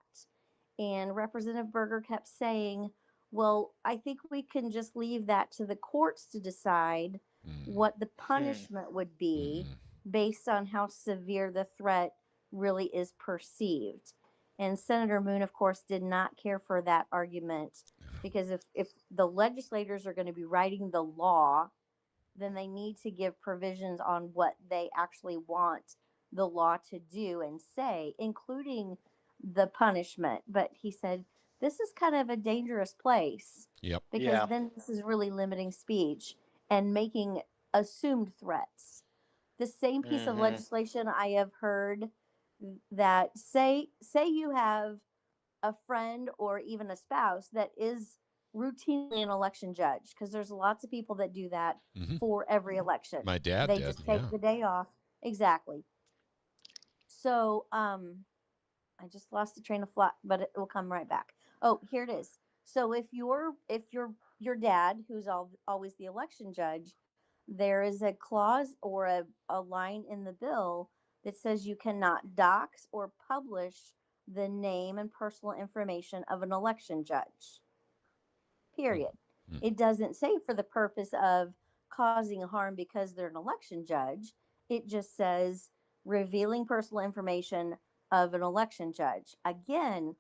Speaker 3: And Representative Berger kept saying, well, I think we can just leave that to the courts to decide what the punishment would be based on how severe the threat really is perceived. And Senator Moon, of course, did not care for that argument, because if the legislators are going to be writing the law, then they need to give provisions on what they actually want the law to do and say, including the punishment. But he said, this is kind of a dangerous place.
Speaker 1: Yep.
Speaker 3: Because then this is really limiting speech and making assumed threats. The same piece of legislation I have heard that say you have a friend or even a spouse that is routinely an election judge, because there's lots of people that do that for every election.
Speaker 1: My dad
Speaker 3: they
Speaker 1: did.
Speaker 3: Just take the day off. Exactly. So I just lost the train of thought, but it will come right back. Oh, here it is. So if your dad, who's always the election judge, there is a clause or a line in the bill that says you cannot dox or publish the name and personal information of an election judge. Period. It doesn't say for the purpose of causing harm because they're an election judge. It just says revealing personal information of an election judge. Again,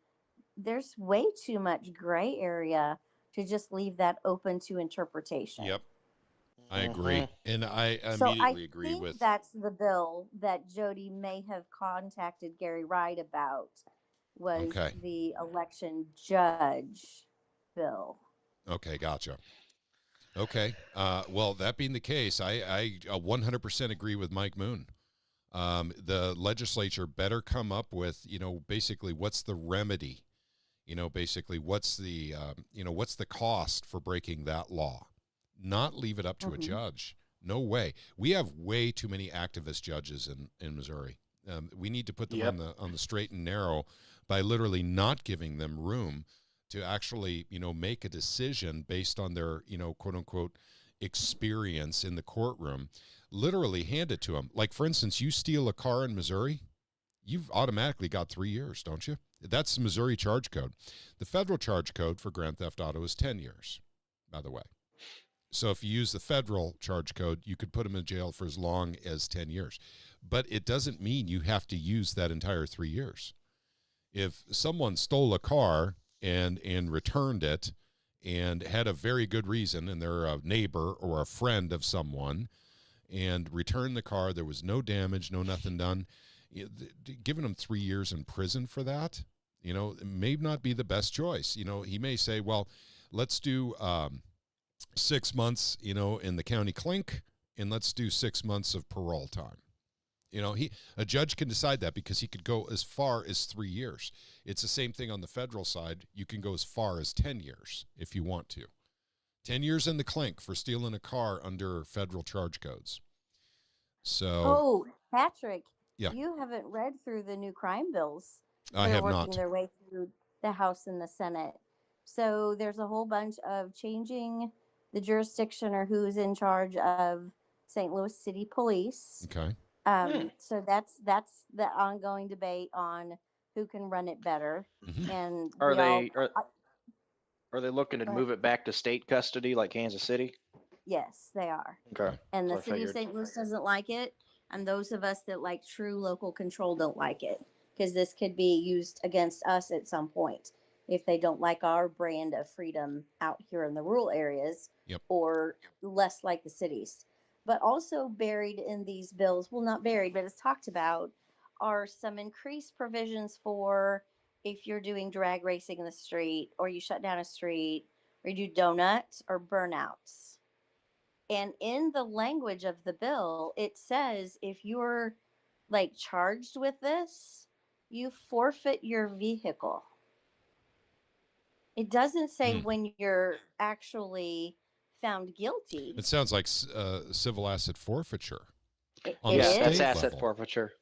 Speaker 3: there's way too much gray area to just leave that open to interpretation.
Speaker 1: Yep. I agree. And I immediately agree with.
Speaker 3: That's the bill that Jody may have contacted Gary Wright about, was the election judge bill.
Speaker 1: Okay, gotcha. Okay. Well, that being the case, I 100% agree with Mike Moon. The legislature better come up with, basically what's the remedy? Basically what's the cost for breaking that law? Not leave it up to a judge. No way. We have way too many activist judges in Missouri. We need to put them on the straight and narrow by literally not giving them room to actually, make a decision based on their, quote unquote, experience in the courtroom. Literally hand it to them. Like, for instance, you steal a car in Missouri, you've automatically got 3 years, don't you? That's the Missouri charge code. The federal charge code for grand theft auto is 10 years, by the way. So if you use the federal charge code, you could put them in jail for as long as 10 years. But it doesn't mean you have to use that entire 3 years. If someone stole a car and returned it and had a very good reason, and they're a neighbor or a friend of someone, and returned the car, there was no damage, no nothing done, giving them 3 years in prison for that, it may not be the best choice. He may say, well, let's do 6 months, in the county clink, and let's do 6 months of parole time. A judge can decide that because he could go as far as 3 years. It's the same thing on the federal side. You can go as far as 10 years if you want to. 10 years in the clink for stealing a car under federal charge codes. So.
Speaker 3: Oh, Patrick,
Speaker 1: yeah.
Speaker 3: You haven't read through the new crime bills.
Speaker 1: I have
Speaker 3: working
Speaker 1: not.
Speaker 3: Their way through the House and the Senate. So there's a whole bunch of changing the jurisdiction or who's in charge of St. Louis City Police.
Speaker 1: Okay.
Speaker 3: So that's the ongoing debate on who can run it better.
Speaker 1: Mm-hmm.
Speaker 3: And
Speaker 2: are they looking to move it back to state custody like Kansas City?
Speaker 3: Yes, they are.
Speaker 2: Okay.
Speaker 3: And the city of St. Louis doesn't like it, and those of us that like true local control don't like it, because this could be used against us at some point if they don't like our brand of freedom out here in the rural areas.
Speaker 1: Yep.
Speaker 3: Or less like the cities. But also buried in these bills, well, not buried, but it's talked about, are some increased provisions for if you're doing drag racing in the street, or you shut down a street, or you do donuts or burnouts. And in the language of the bill, it says if you're like charged with this, you forfeit your vehicle. It doesn't say when you're actually found guilty.
Speaker 1: It sounds like civil asset forforfeiture.
Speaker 2: That's asset forfeiture.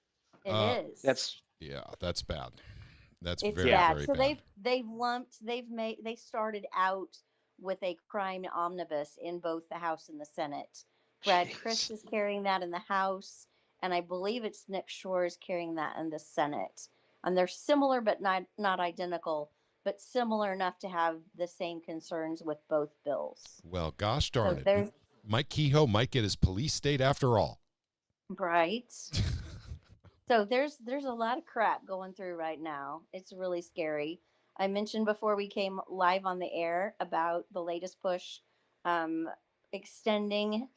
Speaker 3: It is.
Speaker 1: That's bad. That's
Speaker 3: it's
Speaker 1: very
Speaker 3: bad.
Speaker 1: very
Speaker 3: so
Speaker 1: bad.
Speaker 3: They started out with a crime omnibus in both the House and the Senate. Brad Criss is carrying that in the House, and I believe it's Nick Shore is carrying that in the Senate. And they're similar, but not identical, but similar enough to have the same concerns with both bills.
Speaker 1: Well, gosh darn it. Mike Kehoe might get his police state after all.
Speaker 3: Right. So there's a lot of crap going through right now. It's really scary. I mentioned before we came live on the air about the latest push extending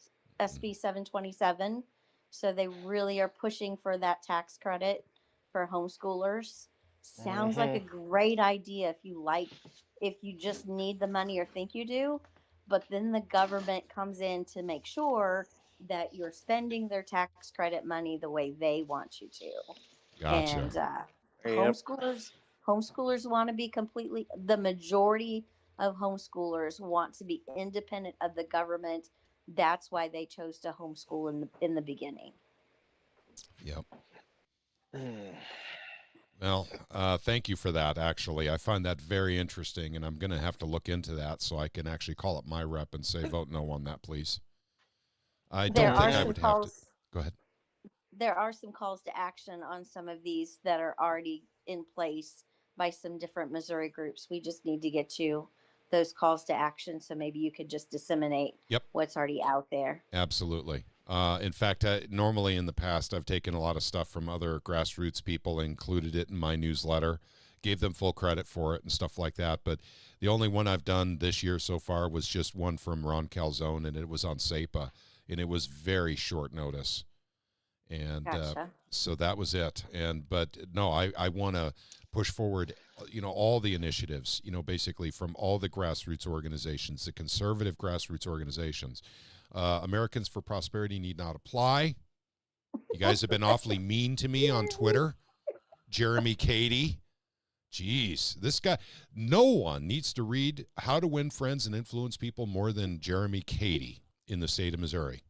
Speaker 3: SB 727. So they really are pushing for that tax credit for homeschoolers. Sounds like a great idea if you just need the money or think you do. But then the government comes in to make sure that you're spending their tax credit money the way they want you to.
Speaker 1: Gotcha.
Speaker 3: And homeschoolers want to be the majority of homeschoolers want to be independent of the government. That's why they chose to homeschool in the beginning.
Speaker 1: Yep. Well, thank you for that, actually. I find that very interesting, and I'm going to have to look into that so I can actually call up my rep and say, vote no on that, please. I don't think I would have to. Go ahead.
Speaker 3: There are some calls to action on some of these that are already in place by some different Missouri groups. We just need to get you those calls to action, so maybe you could just disseminate what's already out there.
Speaker 1: Absolutely. In fact, normally in the past, I've taken a lot of stuff from other grassroots people, included it in my newsletter, gave them full credit for it and stuff like that. But the only one I've done this year so far was just one from Ron Calzone, and it was on SEPA, and it was very short notice. And
Speaker 3: Gotcha.
Speaker 1: so that was it. But no, I want to push forward, all the initiatives, basically from all the grassroots organizations, the conservative grassroots organizations. Americans for Prosperity need not apply. You guys have been awfully mean to me on Twitter. Jeremy Cady. Jeez, this guy, no one needs to read How to Win Friends and Influence People more than Jeremy Cady in the state of Missouri.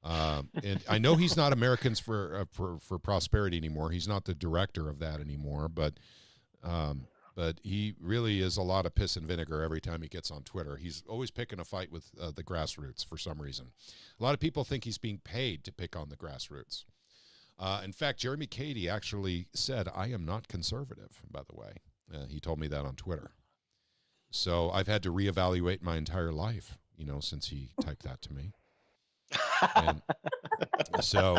Speaker 1: And I know he's not Americans for Prosperity anymore. He's not the director of that anymore, but he really is a lot of piss and vinegar every time he gets on Twitter. He's always picking a fight with the grassroots for some reason. A lot of people think he's being paid to pick on the grassroots. In fact, Jeremy Cady actually said, "I am not conservative," by the way. He told me that on Twitter. So I've had to reevaluate my entire life, since he typed that to me. And so,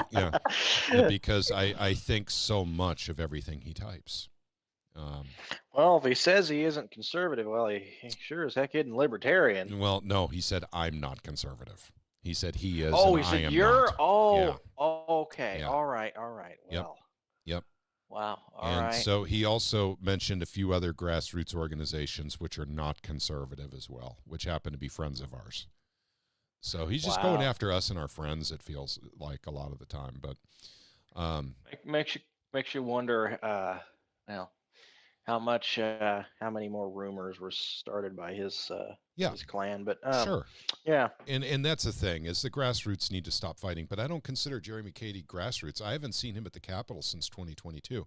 Speaker 1: because I think so much of everything he types.
Speaker 2: Well, if he says he isn't conservative, well, he sure as heck isn't libertarian.
Speaker 1: Well, no, he said, "I'm not conservative." He said he is.
Speaker 2: Oh,
Speaker 1: and
Speaker 2: he said
Speaker 1: I am
Speaker 2: you're.
Speaker 1: not.
Speaker 2: Oh,
Speaker 1: Yeah.
Speaker 2: Okay.
Speaker 1: Yeah.
Speaker 2: All right. Well.
Speaker 1: Yep.
Speaker 2: Wow. All
Speaker 1: and
Speaker 2: right.
Speaker 1: so he also mentioned a few other grassroots organizations which are not conservative as well, which happen to be friends of ours. So he's just going after us and our friends, it feels like a lot of the time. But
Speaker 2: makes you wonder how many more rumors were started by his clan. But
Speaker 1: sure.
Speaker 2: Yeah.
Speaker 1: And that's the thing, is the grassroots need to stop fighting. But I don't consider Jeremy Cady grassroots. I haven't seen him at the Capitol since 2022.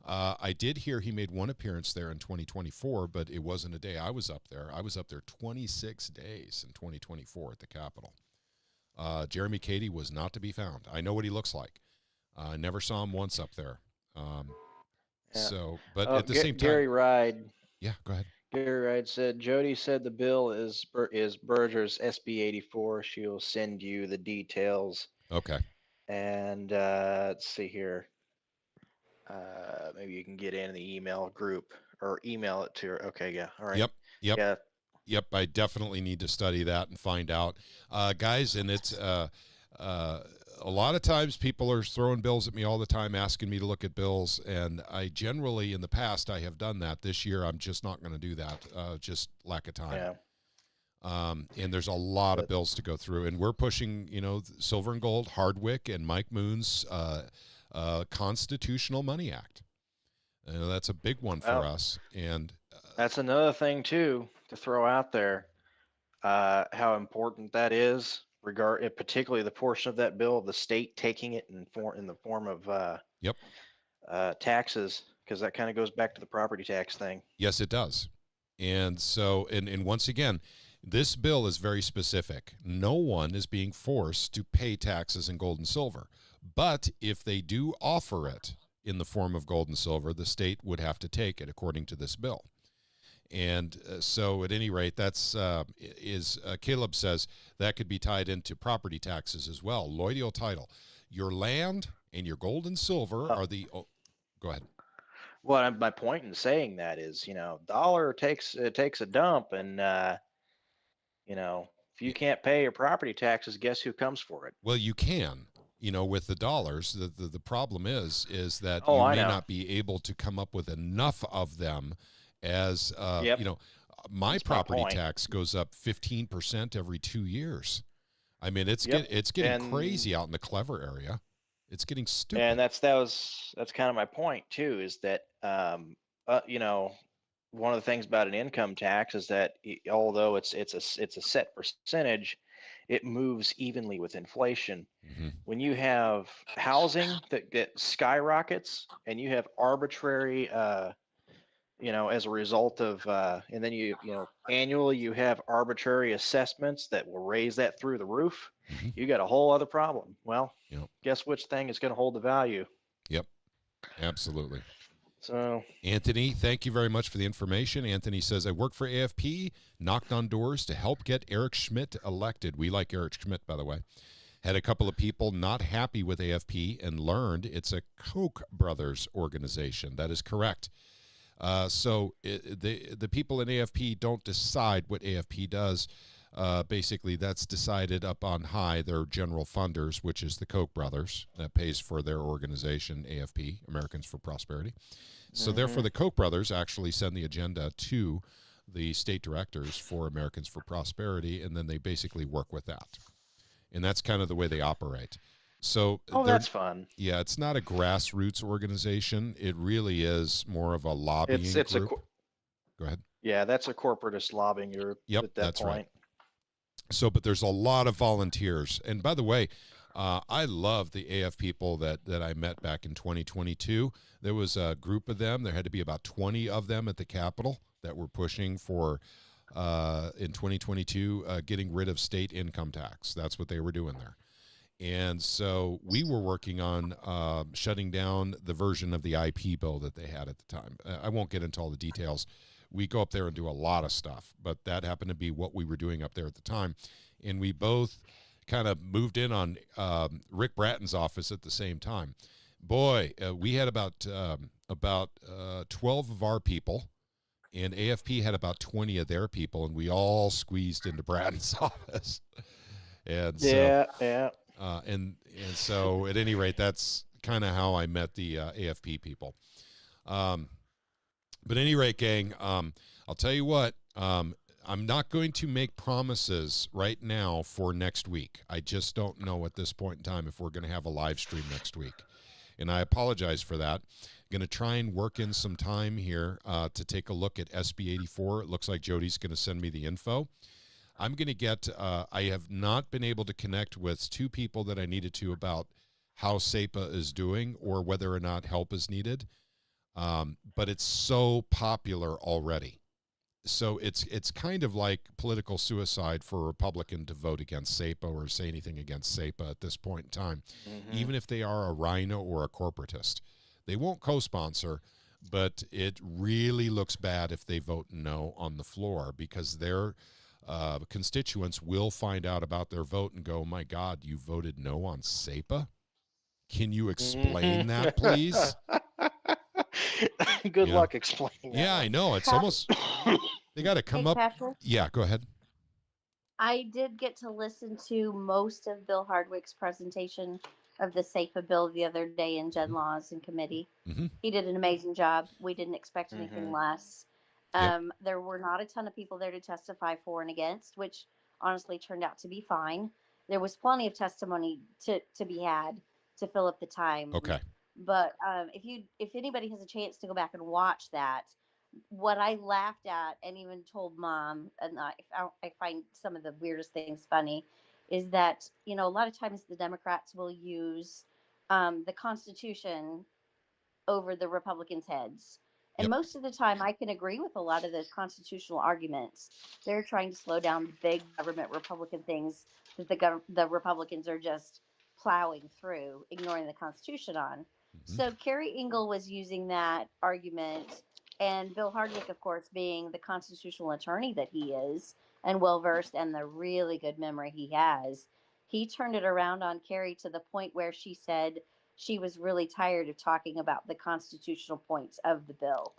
Speaker 1: I did hear he made one appearance there in 2024, but it wasn't a day I was up there. I was up there 26 days in 2024 at the Capitol. Jeremy Cady was not to be found. I know what he looks like. I never saw him once up there. So, but at the same time,
Speaker 2: Gary Ride.
Speaker 1: Yeah, go ahead.
Speaker 2: Gary Ride said, Jody said the bill is Berger's SB 84. She'll send you the details.
Speaker 1: Okay.
Speaker 2: And let's see here. Maybe you can get in the email group or email it to her. Okay, yeah. All right.
Speaker 1: Yep.
Speaker 2: Yeah.
Speaker 1: Yep. I definitely need to study that and find out, guys. And it's a lot of times people are throwing bills at me all the time, asking me to look at bills. And I generally, in the past, I have done that. This year, I'm just not going to do that. Just lack of time.
Speaker 2: Yeah.
Speaker 1: And there's a lot of bills to go through. And we're pushing, Silver and Gold, Hardwick, and Mike Moon's Constitutional Money Act. That's a big one for us. And
Speaker 2: that's another thing, too, to throw out there, how important that is. Particularly the portion of that bill of the state taking it in the form of taxes, because that kind of goes back to the property tax thing.
Speaker 1: Yes, it does. And so, and once again, this bill is very specific. No one is being forced to pay taxes in gold and silver. But if they do offer it in the form of gold and silver, the state would have to take it according to this bill. And so at any rate, that's Caleb says that could be tied into property taxes as well. Lloydial title. Your land and your gold and silver are the... Oh, go ahead.
Speaker 2: Well, my point in saying that is, dollar takes a dump, and, if you can't pay your property taxes, guess who comes for it?
Speaker 1: Well, you can. With the dollars, the problem is that you may not be able to come up with enough of them. As my property tax goes up 15% every 2 years. I mean, it's getting crazy out in the Clever area. It's getting stupid.
Speaker 2: And that's kind of my point too. Is that one of the things about an income tax is that although it's a set percentage, it moves evenly with inflation.
Speaker 1: Mm-hmm.
Speaker 2: When you have housing that skyrockets and you have arbitrary as a result of, and then annually you have arbitrary assessments that will raise that through the roof.
Speaker 1: Mm-hmm.
Speaker 2: You got a whole other problem. Well, guess which thing is going to hold the value?
Speaker 1: Yep, absolutely.
Speaker 2: So,
Speaker 1: Anthony, thank you very much for the information. Anthony says, I work for AFP, knocked on doors to help get Eric Schmidt elected. We like Eric Schmidt, by the way. Had a couple of people not happy with AFP and learned it's a Koch brothers organization. That is correct. So the people in AFP don't decide what AFP does. Basically, that's decided up on high. Their general funders, which is the Koch brothers, that pays for their organization, AFP, Americans for Prosperity. So therefore, the Koch brothers actually send the agenda to the state directors for Americans for Prosperity, and then they basically work with that. And that's kind of the way they operate. So
Speaker 2: that's fun.
Speaker 1: Yeah, it's not a grassroots organization. It really is more of a lobbying group. Go ahead.
Speaker 2: Yeah, that's a corporatist lobbying group at that point. Right.
Speaker 1: So, but there's a lot of volunteers. And by the way, I love the AF people that I met back in 2022. There was a group of them. There had to be about 20 of them at the Capitol that were pushing for, in 2022, getting rid of state income tax. That's what they were doing there. And so we were working on shutting down the version of the IP bill that they had at the time. I won't get into all the details. We go up there and do a lot of stuff, but that happened to be what we were doing up there at the time. And we both kind of moved in on Rick Bratton's office at the same time. Boy, we had about 12 of our people, and AFP had about 20 of their people, and we all squeezed into Bratton's office. And so, and so at any rate, that's kind of how I met the AFP people. But at any rate, gang, I'll tell you what, I'm not going to make promises right now for next week. I just don't know at this point in time if we're going to have a live stream next week. And I apologize for that. I'm going to try and work in some time here to take a look at SB 84. It looks like Jody's going to send me the info. I'm going to get, I have not been able to connect with two people that I needed to about how SEPA is doing or whether or not help is needed. But it's so popular already. So it's kind of like political suicide for a Republican to vote against SEPA or say anything against SEPA at this point in time, even if they are a rhino or a corporatist. They won't co-sponsor, but it really looks bad if they vote no on the floor because their constituents will find out about their vote and go, my God, you voted no on SEPA? Can you explain that, please?
Speaker 2: Good luck explaining that.
Speaker 1: Yeah, I know. It's almost, they got to come up.
Speaker 3: Patrick,
Speaker 1: Yeah, go ahead.
Speaker 3: I did get to listen to most of Bill Hardwick's presentation of the SEPA bill the other day in Gen Laws and committee. He did an amazing job. We didn't expect anything less. There were not a ton of people there to testify for and against, which honestly turned out to be fine. There was plenty of testimony to be had to fill up the time.
Speaker 1: Okay.
Speaker 3: But if anybody has a chance to go back and watch that, what I laughed at and even told Mom, and I find some of the weirdest things funny, is that, a lot of times the Democrats will use the Constitution over the Republicans' heads. And most of the time, I can agree with a lot of those constitutional arguments. They're trying to slow down big government Republican things that the Republicans are just plowing through, ignoring the Constitution on. So Carrie Engel was using that argument, and Bill Hardwick, of course, being the constitutional attorney that he is, and well-versed, and the really good memory he has, he turned it around on Carrie to the point where she said she was really tired of talking about the constitutional points of the bill.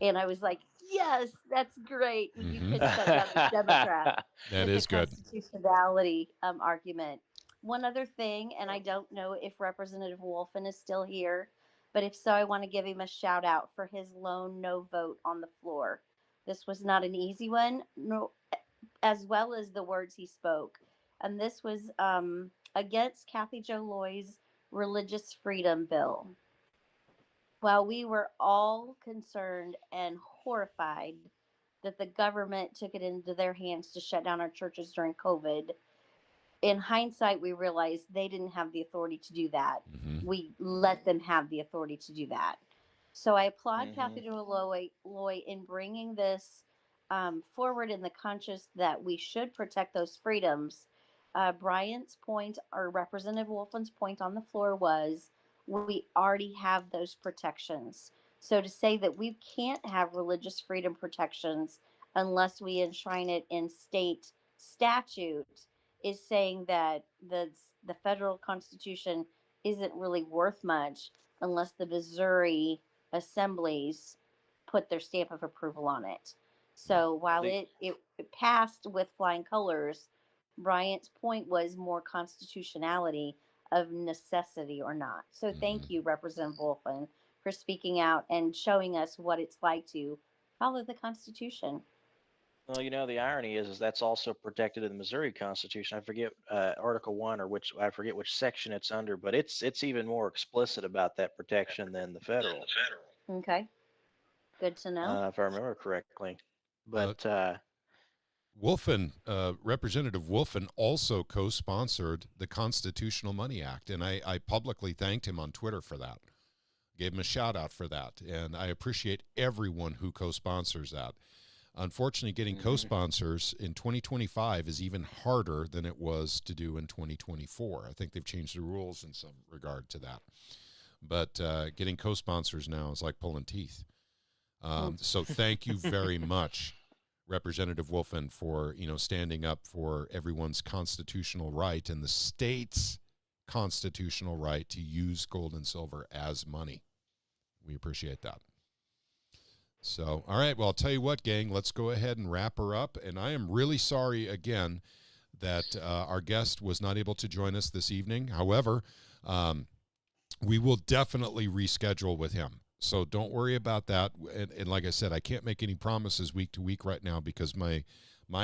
Speaker 3: And I was like, yes, that's great. You could shut down the Democrats.
Speaker 1: That is good.
Speaker 3: Constitutionality argument. One other thing, and I don't know if Representative Wolfen is still here, but if so, I want to give him a shout out for his lone no vote on the floor. This was not an easy one, no, as well as the words he spoke. And this was against Kathy Jo Loy's religious freedom bill. While we were all concerned and horrified that the government took it into their hands to shut down our churches during COVID, in hindsight, we realized they didn't have the authority to do that. We let them have the authority to do that. So I applaud Kathy Jo Loy in bringing this forward in the conscience that we should protect those freedoms. Bryant's point, or Representative Wolfen's point on the floor was, we already have those protections. So to say that we can't have religious freedom protections unless we enshrine it in state statute is saying that the federal Constitution isn't really worth much unless the Missouri assemblies put their stamp of approval on it. So while it passed with flying colors, Bryant's point was more constitutionality of necessity or not. So thank you, Representative Wolfen, for speaking out and showing us what it's like to follow the Constitution.
Speaker 2: Well, the irony is that's also protected in the Missouri Constitution. I forget Article 1 or I forget which section it's under, but it's even more explicit about that protection than the federal.
Speaker 3: Okay, good to know.
Speaker 2: If I remember correctly. But
Speaker 1: Wolfen, Representative Wolfen also co-sponsored the Constitutional Money Act, and I publicly thanked him on Twitter for that. Gave him a shout out for that, and I appreciate everyone who co-sponsors that. Unfortunately, getting co-sponsors in 2025 is even harder than it was to do in 2024. I think they've changed the rules in some regard to that. But getting co-sponsors now is like pulling teeth. So thank you very much, Representative Wolfen, for standing up for everyone's constitutional right and the state's constitutional right to use gold and silver as money. We appreciate that. So, all right, well, I'll tell you what, gang, let's go ahead and wrap her up. And I am really sorry again that our guest was not able to join us this evening. However, we will definitely reschedule with him. So don't worry about that. And like I said, I can't make any promises week to week right now because my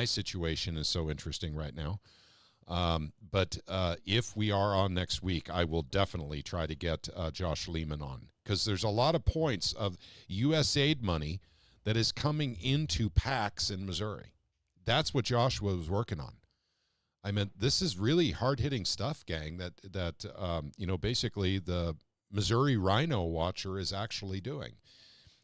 Speaker 1: situation is so interesting right now. But if we are on next week, I will definitely try to get Josh Lehman on, because there's a lot of points of USAID money that is coming into PACs in Missouri. That's what Joshua was working on. I mean, this is really hard-hitting stuff, gang, that basically the Missouri Rino Watcher is actually doing.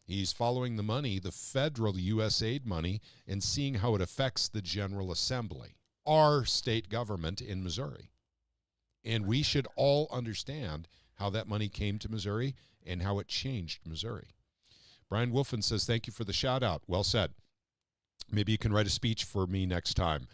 Speaker 1: He's following the money, the federal USAID money, and seeing how it affects the General Assembly, our state government in Missouri. And we should all understand how that money came to Missouri and how it changed Missouri. Brian Wolfen says, thank you for the shout out. Well said. Maybe you can write a speech for me next time.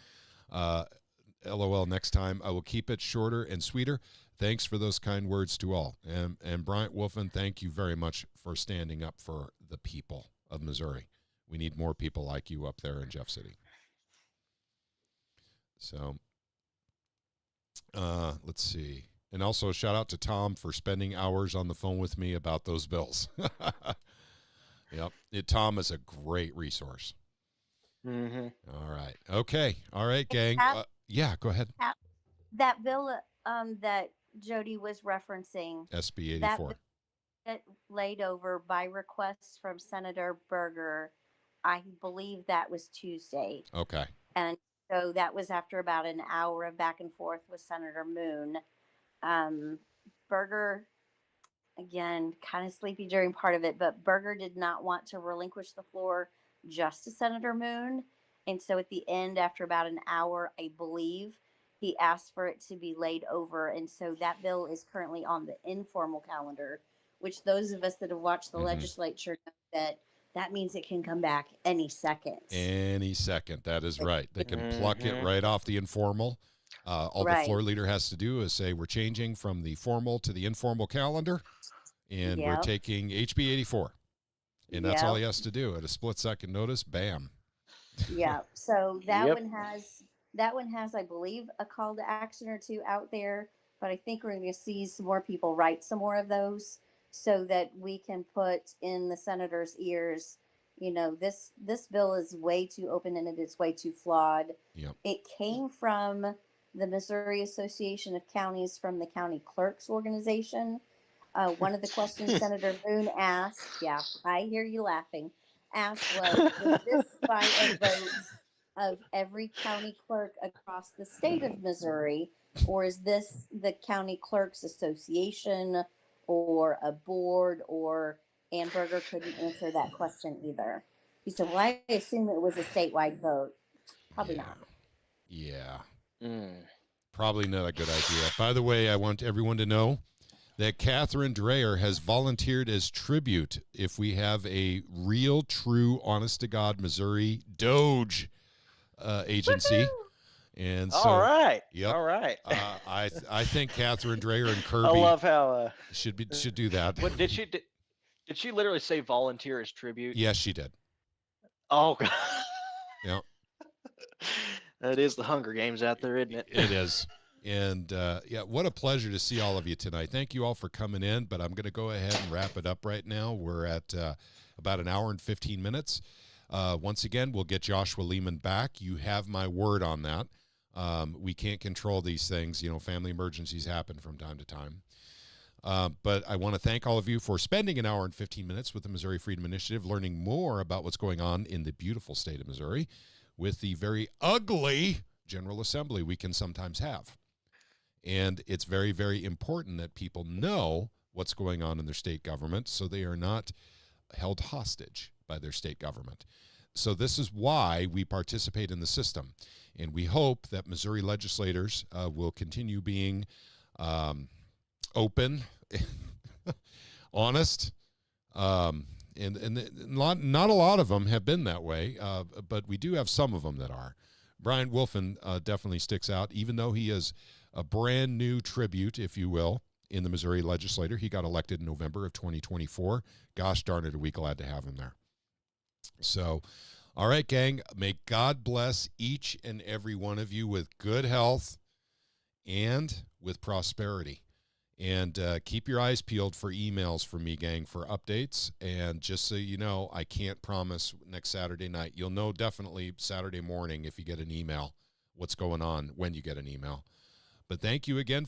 Speaker 1: LOL, next time. I will keep it shorter and sweeter. Thanks for those kind words to all. And Brian Wolfen, thank you very much for standing up for the people of Missouri. We need more people like you up there in Jeff City. So, let's see. And also shout out to Tom for spending hours on the phone with me about those bills. Yep. Tom is a great resource.
Speaker 2: Mm-hmm.
Speaker 1: All right. Okay. All right, gang. Yeah, go ahead.
Speaker 3: That bill that Jody was referencing,
Speaker 1: SB 84.
Speaker 3: That laid over by request from Senator Berger. I believe that was Tuesday.
Speaker 1: Okay.
Speaker 3: And so that was after about an hour of back and forth with Senator Moon. Berger, again, kind of sleepy during part of it, but Berger did not want to relinquish the floor just to Senator Moon. And so at the end, after about an hour, I believe, he asked for it to be laid over. And so that bill is currently on the informal calendar, which those of us that have watched the legislature know that means it can come back any second. Any second.
Speaker 1: That is right. They can pluck it right off the informal. All the floor leader has to do is say, we're changing from the formal to the informal calendar, and we're taking HB 84. And that's all he has to do. At a split-second notice, bam.
Speaker 3: Yeah. So that one has, I believe, a call to action or two out there. But I think we're going to see some more people write some more of those so that we can put in the senator's ears, this bill is way too open-ended. It's way too flawed.
Speaker 1: Yep.
Speaker 3: It came from the Missouri Association of Counties, from the county clerks organization. One of the questions Senator Moon asked, I hear you laughing, asked was this by a vote of every county clerk across the state of Missouri, or is this the County Clerks Association or a board? And Berger couldn't answer that question either. He said, well, I assume it was a statewide vote. Probably not.
Speaker 1: Yeah. Probably not a good idea. By the way, I want everyone to know that Catherine Dreyer has volunteered as tribute if we have a real, true, honest-to-God Missouri Doge agency.
Speaker 3: Woo-hoo!
Speaker 1: And so,
Speaker 2: all right.
Speaker 1: Yep.
Speaker 2: All right.
Speaker 1: I think Catherine Dreyer and Kirby
Speaker 2: I love how
Speaker 1: should do that.
Speaker 2: What did she literally say volunteer as tribute?
Speaker 1: Yes, she did.
Speaker 2: Oh God.
Speaker 1: Yeah.
Speaker 2: That is the Hunger Games out there, isn't it?
Speaker 1: It is. And yeah, what a pleasure to see all of you tonight. Thank you all for coming in, but I'm going to go ahead and wrap it up right now. We're at about an hour and 15 minutes. Once again, we'll get Joshua Lehman back. You have my word on that. We can't control these things. You know, family emergencies happen from time to time. But I want to thank all of you for spending an hour and 15 minutes with the Missouri Freedom Initiative, learning more about what's going on in the beautiful state of Missouri with the very ugly General Assembly we can sometimes have. And it's very, very important that people know what's going on in their state government so they are not held hostage by their state government. So this is why we participate in the system. And we hope that Missouri legislators will continue being open, honest, and not a lot of them have been that way, but we do have some of them that are. Brian Wolfen definitely sticks out, even though he is a brand new tribute, if you will, in the Missouri legislature. He got elected in November of 2024. Gosh darn it, are we glad to have him there. So, all right, gang, may God bless each and every one of you with good health and with prosperity. And keep your eyes peeled for emails from me, gang, for updates. And just so you know, I can't promise next Saturday night. You'll know definitely Saturday morning if you get an email what's going on when you get an email. But thank you again.